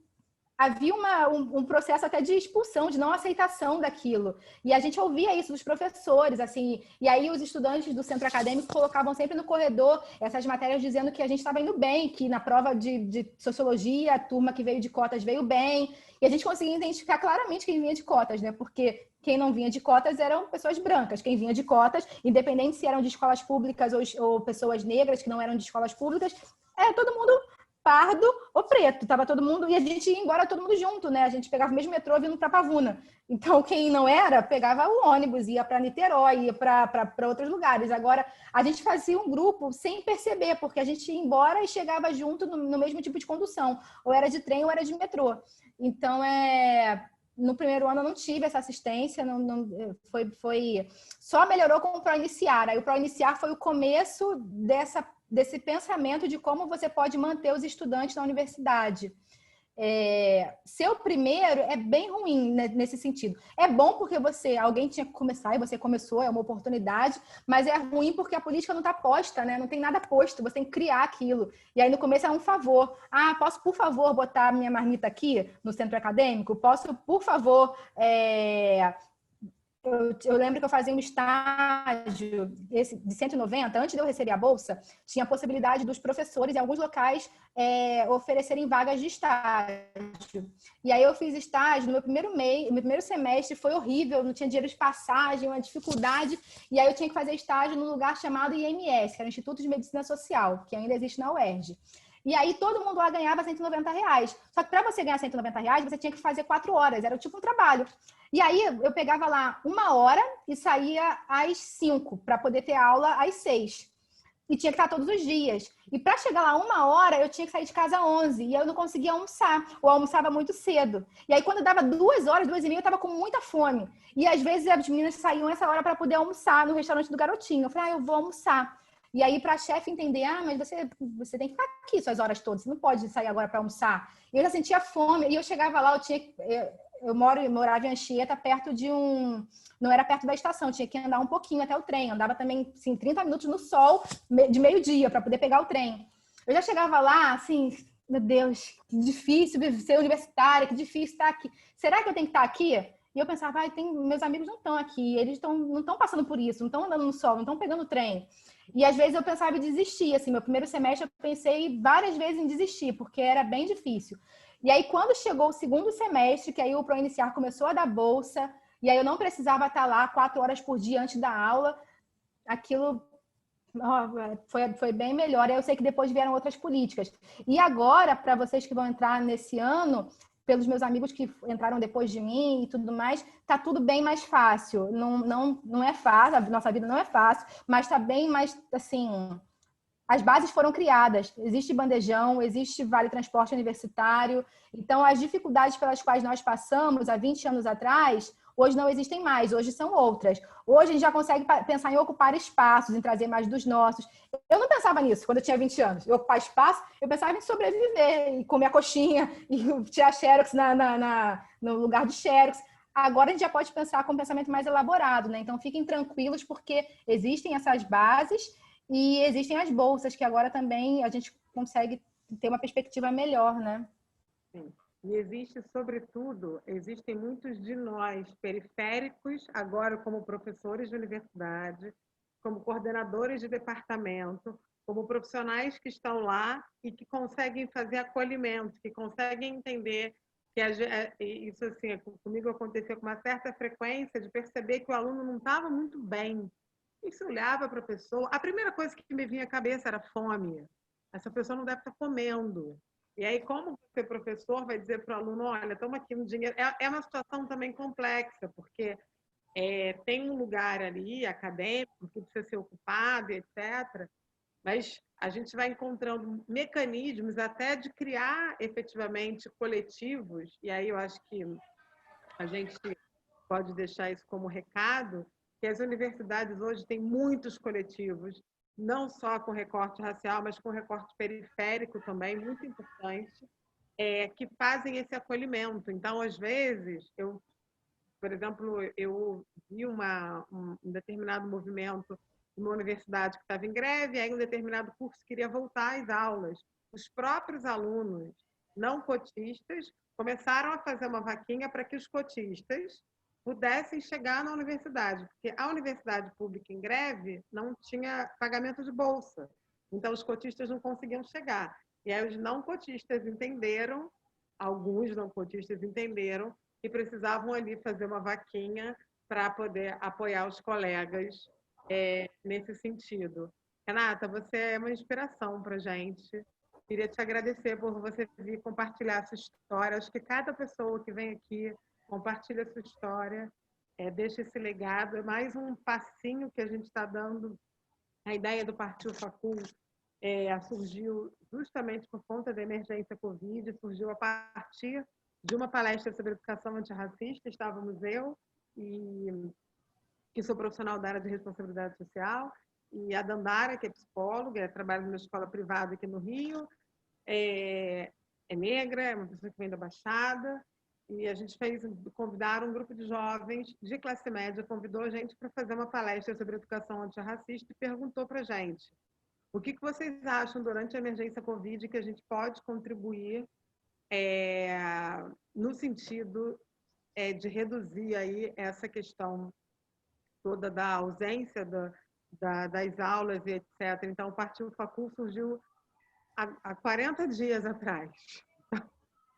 havia um processo até de expulsão, de não aceitação daquilo. E a gente ouvia isso dos professores, assim, e aí os estudantes do centro acadêmico colocavam sempre no corredor essas matérias dizendo que a gente estava indo bem, que na prova de sociologia, a turma que veio de cotas veio bem, e a gente conseguia identificar claramente quem vinha de cotas, né? Porque quem não vinha de cotas eram pessoas brancas, quem vinha de cotas, independente se eram de escolas públicas ou pessoas negras que não eram de escolas públicas, todo mundo pardo ou preto, tava todo mundo, e a gente ia embora todo mundo junto, né? A gente pegava o mesmo metrô vindo para Pavuna. Então, quem não era, pegava o ônibus, ia para Niterói, ia para outros lugares. Agora, a gente fazia um grupo sem perceber, porque a gente ia embora e chegava junto no mesmo tipo de condução, ou era de trem ou era de metrô. Então, no primeiro ano eu não tive essa assistência, só melhorou com o ProIniciar. Aí o ProIniciar foi o começo desse pensamento de como você pode manter os estudantes na universidade. Ser o primeiro é bem ruim nesse sentido. É bom porque alguém tinha que começar e você começou, é uma oportunidade, mas é ruim porque a política não está posta, né? Não tem nada posto, você tem que criar aquilo. E aí no começo é um favor. Posso, por favor, botar minha marmita aqui no centro acadêmico? Posso, por favor, eu lembro que eu fazia um estágio de 190, antes de eu receber a bolsa, tinha a possibilidade dos professores em alguns locais oferecerem vagas de estágio. E aí eu fiz estágio no meu primeiro semestre, foi horrível, não tinha dinheiro de passagem, uma dificuldade, e aí eu tinha que fazer estágio num lugar chamado IMS, que era o Instituto de Medicina Social, que ainda existe na UERJ. E aí todo mundo lá ganhava R$190. Só que para você ganhar R$190, você tinha que fazer 4 horas, era tipo um trabalho. E aí eu pegava lá 1 hora e saía às 5, para poder ter aula às 6. E tinha que estar todos os dias. E para chegar lá 1 hora, eu tinha que sair de casa às 11. E eu não conseguia almoçar, ou almoçava muito cedo. E aí quando dava 2 horas, 2h30, eu estava com muita fome. E às vezes as meninas saíam essa hora para poder almoçar no restaurante do Garotinho. Eu falei, eu vou almoçar. E aí, para a chefe entender, mas você tem que ficar aqui suas horas todas, você não pode sair agora para almoçar. E eu já sentia fome, e eu chegava lá, eu morava em Anchieta, perto de não era perto da estação, tinha que andar um pouquinho até o trem, andava também, assim, 30 minutos no sol, de meio-dia, para poder pegar o trem. Eu já chegava lá, assim, meu Deus, que difícil ser universitária, que difícil estar aqui. Será que eu tenho que estar aqui? E eu pensava, meus amigos não estão aqui, eles não estão passando por isso, não estão andando no sol, não estão pegando o trem. E às vezes eu pensava em desistir, assim, meu primeiro semestre eu pensei várias vezes em desistir, porque era bem difícil. E aí quando chegou o segundo semestre, que aí o ProIniciar começou a dar bolsa, e aí eu não precisava estar lá 4 horas por dia antes da aula, aquilo foi bem melhor. E eu sei que depois vieram outras políticas. E agora, para vocês que vão entrar nesse ano, pelos meus amigos que entraram depois de mim e tudo mais, tá tudo bem mais fácil. Não é fácil, a nossa vida não é fácil, mas tá bem mais, assim, as bases foram criadas. Existe bandejão, existe vale transporte universitário. Então, as dificuldades pelas quais nós passamos há 20 anos atrás, hoje não existem mais, hoje são outras. Hoje a gente já consegue pensar em ocupar espaços, em trazer mais dos nossos. Eu não pensava nisso quando eu tinha 20 anos. Eu ocupar espaço, eu pensava em sobreviver, e comer a coxinha, e tirar xerox no lugar de xerox. Agora a gente já pode pensar com um pensamento mais elaborado, né? Então fiquem tranquilos, porque existem essas bases e existem as bolsas, que agora também a gente consegue ter uma perspectiva melhor, né? Sim. E existem muitos de nós periféricos, agora como professores de universidade, como coordenadores de departamento, como profissionais que estão lá e que conseguem fazer acolhimento, que conseguem entender que isso, assim, comigo aconteceu com uma certa frequência, de perceber que o aluno não estava muito bem. E se olhava para a pessoa, a primeira coisa que me vinha à cabeça era fome. Essa pessoa não deve estar comendo. E aí, como você, professor, vai dizer para o aluno, olha, toma aqui um dinheiro. É uma situação também complexa, porque tem um lugar ali, acadêmico, que precisa ser ocupado, etc. Mas a gente vai encontrando mecanismos até de criar efetivamente coletivos, e aí eu acho que a gente pode deixar isso como recado, que as universidades hoje têm muitos coletivos não só com recorte racial, mas com recorte periférico também, muito importante, que fazem esse acolhimento. Então, às vezes, por exemplo, eu vi um determinado movimento numa universidade que estava em greve, aí um determinado curso queria voltar às aulas. Os próprios alunos não cotistas começaram a fazer uma vaquinha para que os cotistas pudessem chegar na universidade, porque a universidade pública em greve não tinha pagamento de bolsa, então os cotistas não conseguiam chegar. E aí os não cotistas entenderam, alguns não cotistas entenderam, que precisavam ali fazer uma vaquinha para poder apoiar os colegas nesse sentido. Renata, você é uma inspiração para a gente. Queria te agradecer por você vir compartilhar essa história. Acho que cada pessoa que vem aqui compartilha essa história, deixa esse legado. É mais um passinho que a gente está dando. A ideia do Partiu Facul surgiu justamente por conta da emergência Covid, surgiu a partir de uma palestra sobre educação antirracista. Estávamos eu, que sou profissional da área de responsabilidade social, e a Dandara, que é psicóloga, trabalha numa escola privada aqui no Rio, é negra, é uma pessoa que vem da Baixada, e a gente convidaram um grupo de jovens de classe média, convidou a gente para fazer uma palestra sobre educação antirracista e perguntou para a gente: o que vocês acham durante a emergência Covid que a gente pode contribuir no sentido de reduzir aí essa questão toda da ausência das aulas e etc. Então, o Partiu Facul surgiu há 40 dias atrás.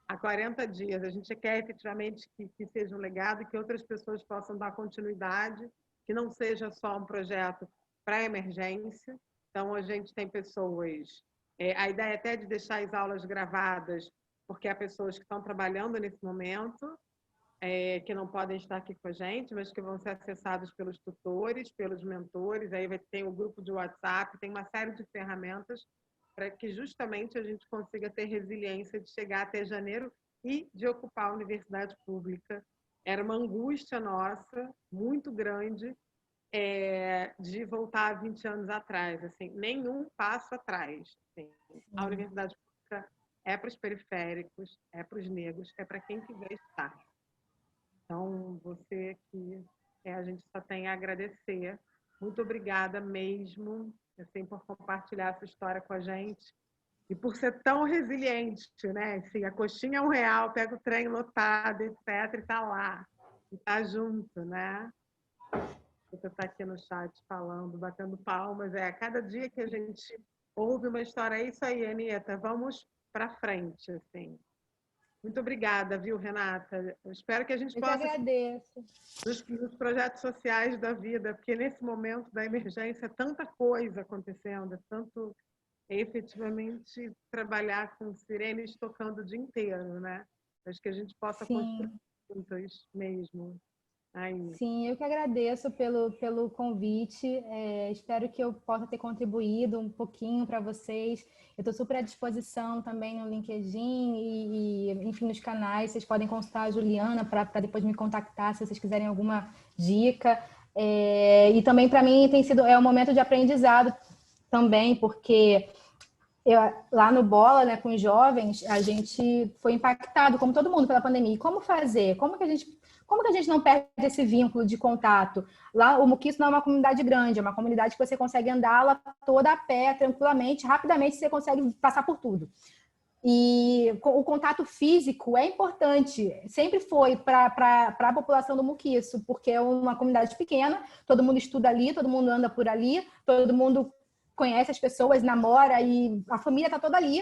Há 40 dias. A gente quer efetivamente que seja um legado e que outras pessoas possam dar continuidade, que não seja só um projeto para emergência. Então, a gente tem pessoas... a ideia é até de deixar as aulas gravadas, porque há pessoas que estão trabalhando nesse momento, que não podem estar aqui com a gente, mas que vão ser acessados pelos tutores, pelos mentores. Aí tem o grupo de WhatsApp, tem uma série de ferramentas para que justamente a gente consiga ter resiliência de chegar até janeiro e de ocupar a universidade pública. Era uma angústia nossa, muito grande, de voltar a 20 anos atrás, assim, nenhum passo atrás. Assim. A universidade pública é para os periféricos, é para os negros, é para quem quiser estar. Então, você que a gente só tem a agradecer. Muito obrigada mesmo, assim, por compartilhar essa história com a gente e por ser tão resiliente, né? Assim, a coxinha é R$1, pega o trem lotado, etc, e está lá, e está junto, né? Você está aqui no chat falando, batendo palmas. A cada dia que a gente ouve uma história, é isso aí, Anitta, vamos para frente, assim. Muito obrigada, viu, Renata? Eu espero que a gente possa... Eu que agradeço. Nos projetos sociais da vida, porque nesse momento da emergência, tanta coisa acontecendo, tanto efetivamente trabalhar com sirenes tocando o dia inteiro, né? Acho que a gente possa construir juntas mesmo. Aí. Sim, eu que agradeço pelo convite. Espero que eu possa ter contribuído um pouquinho para vocês. Eu estou super à disposição também no LinkedIn e, enfim, nos canais. Vocês podem consultar a Juliana para depois me contactar se vocês quiserem alguma dica. E também para mim tem sido um momento de aprendizado também, porque lá no Bola, né, com os jovens, a gente foi impactado, como todo mundo, pela pandemia. E como fazer? Como que a gente não perde esse vínculo de contato? Lá, o Muquiço não é uma comunidade grande, é uma comunidade que você consegue andar lá toda a pé, tranquilamente, rapidamente, você consegue passar por tudo. E o contato físico é importante, sempre foi para a população do Muquiço, porque é uma comunidade pequena, todo mundo estuda ali, todo mundo anda por ali, todo mundo conhece as pessoas, namora e a família está toda ali.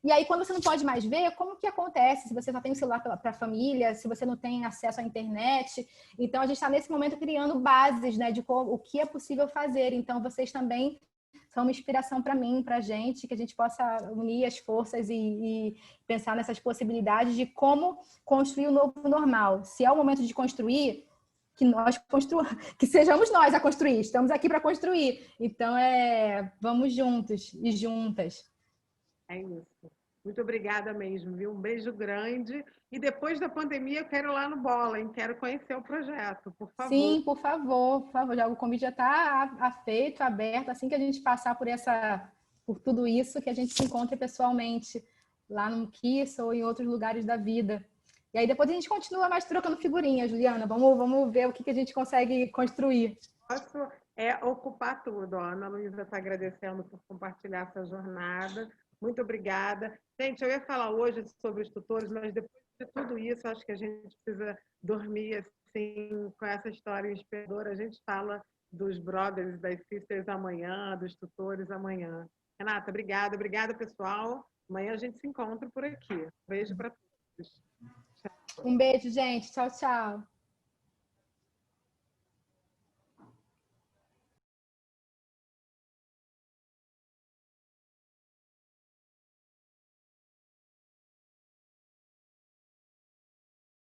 E aí, quando você não pode mais ver, como que acontece? Se você só tem um celular para a família, se você não tem acesso à internet. Então, a gente está nesse momento criando bases, né, de o que é possível fazer. Então, vocês também são uma inspiração para mim, para a gente, que a gente possa unir as forças e pensar nessas possibilidades de como construir o novo normal. Se é o momento de construir, que sejamos nós a construir. Estamos aqui para construir. Então, vamos juntos e juntas. É isso. Muito obrigada mesmo, viu? Um beijo grande. E depois da pandemia eu quero ir lá no Bola, hein? Quero conhecer o projeto, por favor. Sim, por favor, por favor. Já, o convite já está feito, aberto. Assim que a gente passar por tudo isso, que a gente se encontre pessoalmente lá no Kiss ou em outros lugares da vida. E aí depois a gente continua mais trocando figurinhas, Juliana. Vamos ver o que a gente consegue construir. Posso ocupar tudo. A Ana Luísa está agradecendo por compartilhar essa jornada. Muito obrigada. Gente, eu ia falar hoje sobre os tutores, mas depois de tudo isso, acho que a gente precisa dormir assim, com essa história inspiradora. A gente fala dos brothers, das sisters amanhã, dos tutores amanhã. Renata, obrigada. Obrigada, pessoal. Amanhã a gente se encontra por aqui. Beijo para todos. Um beijo, gente. Tchau, tchau.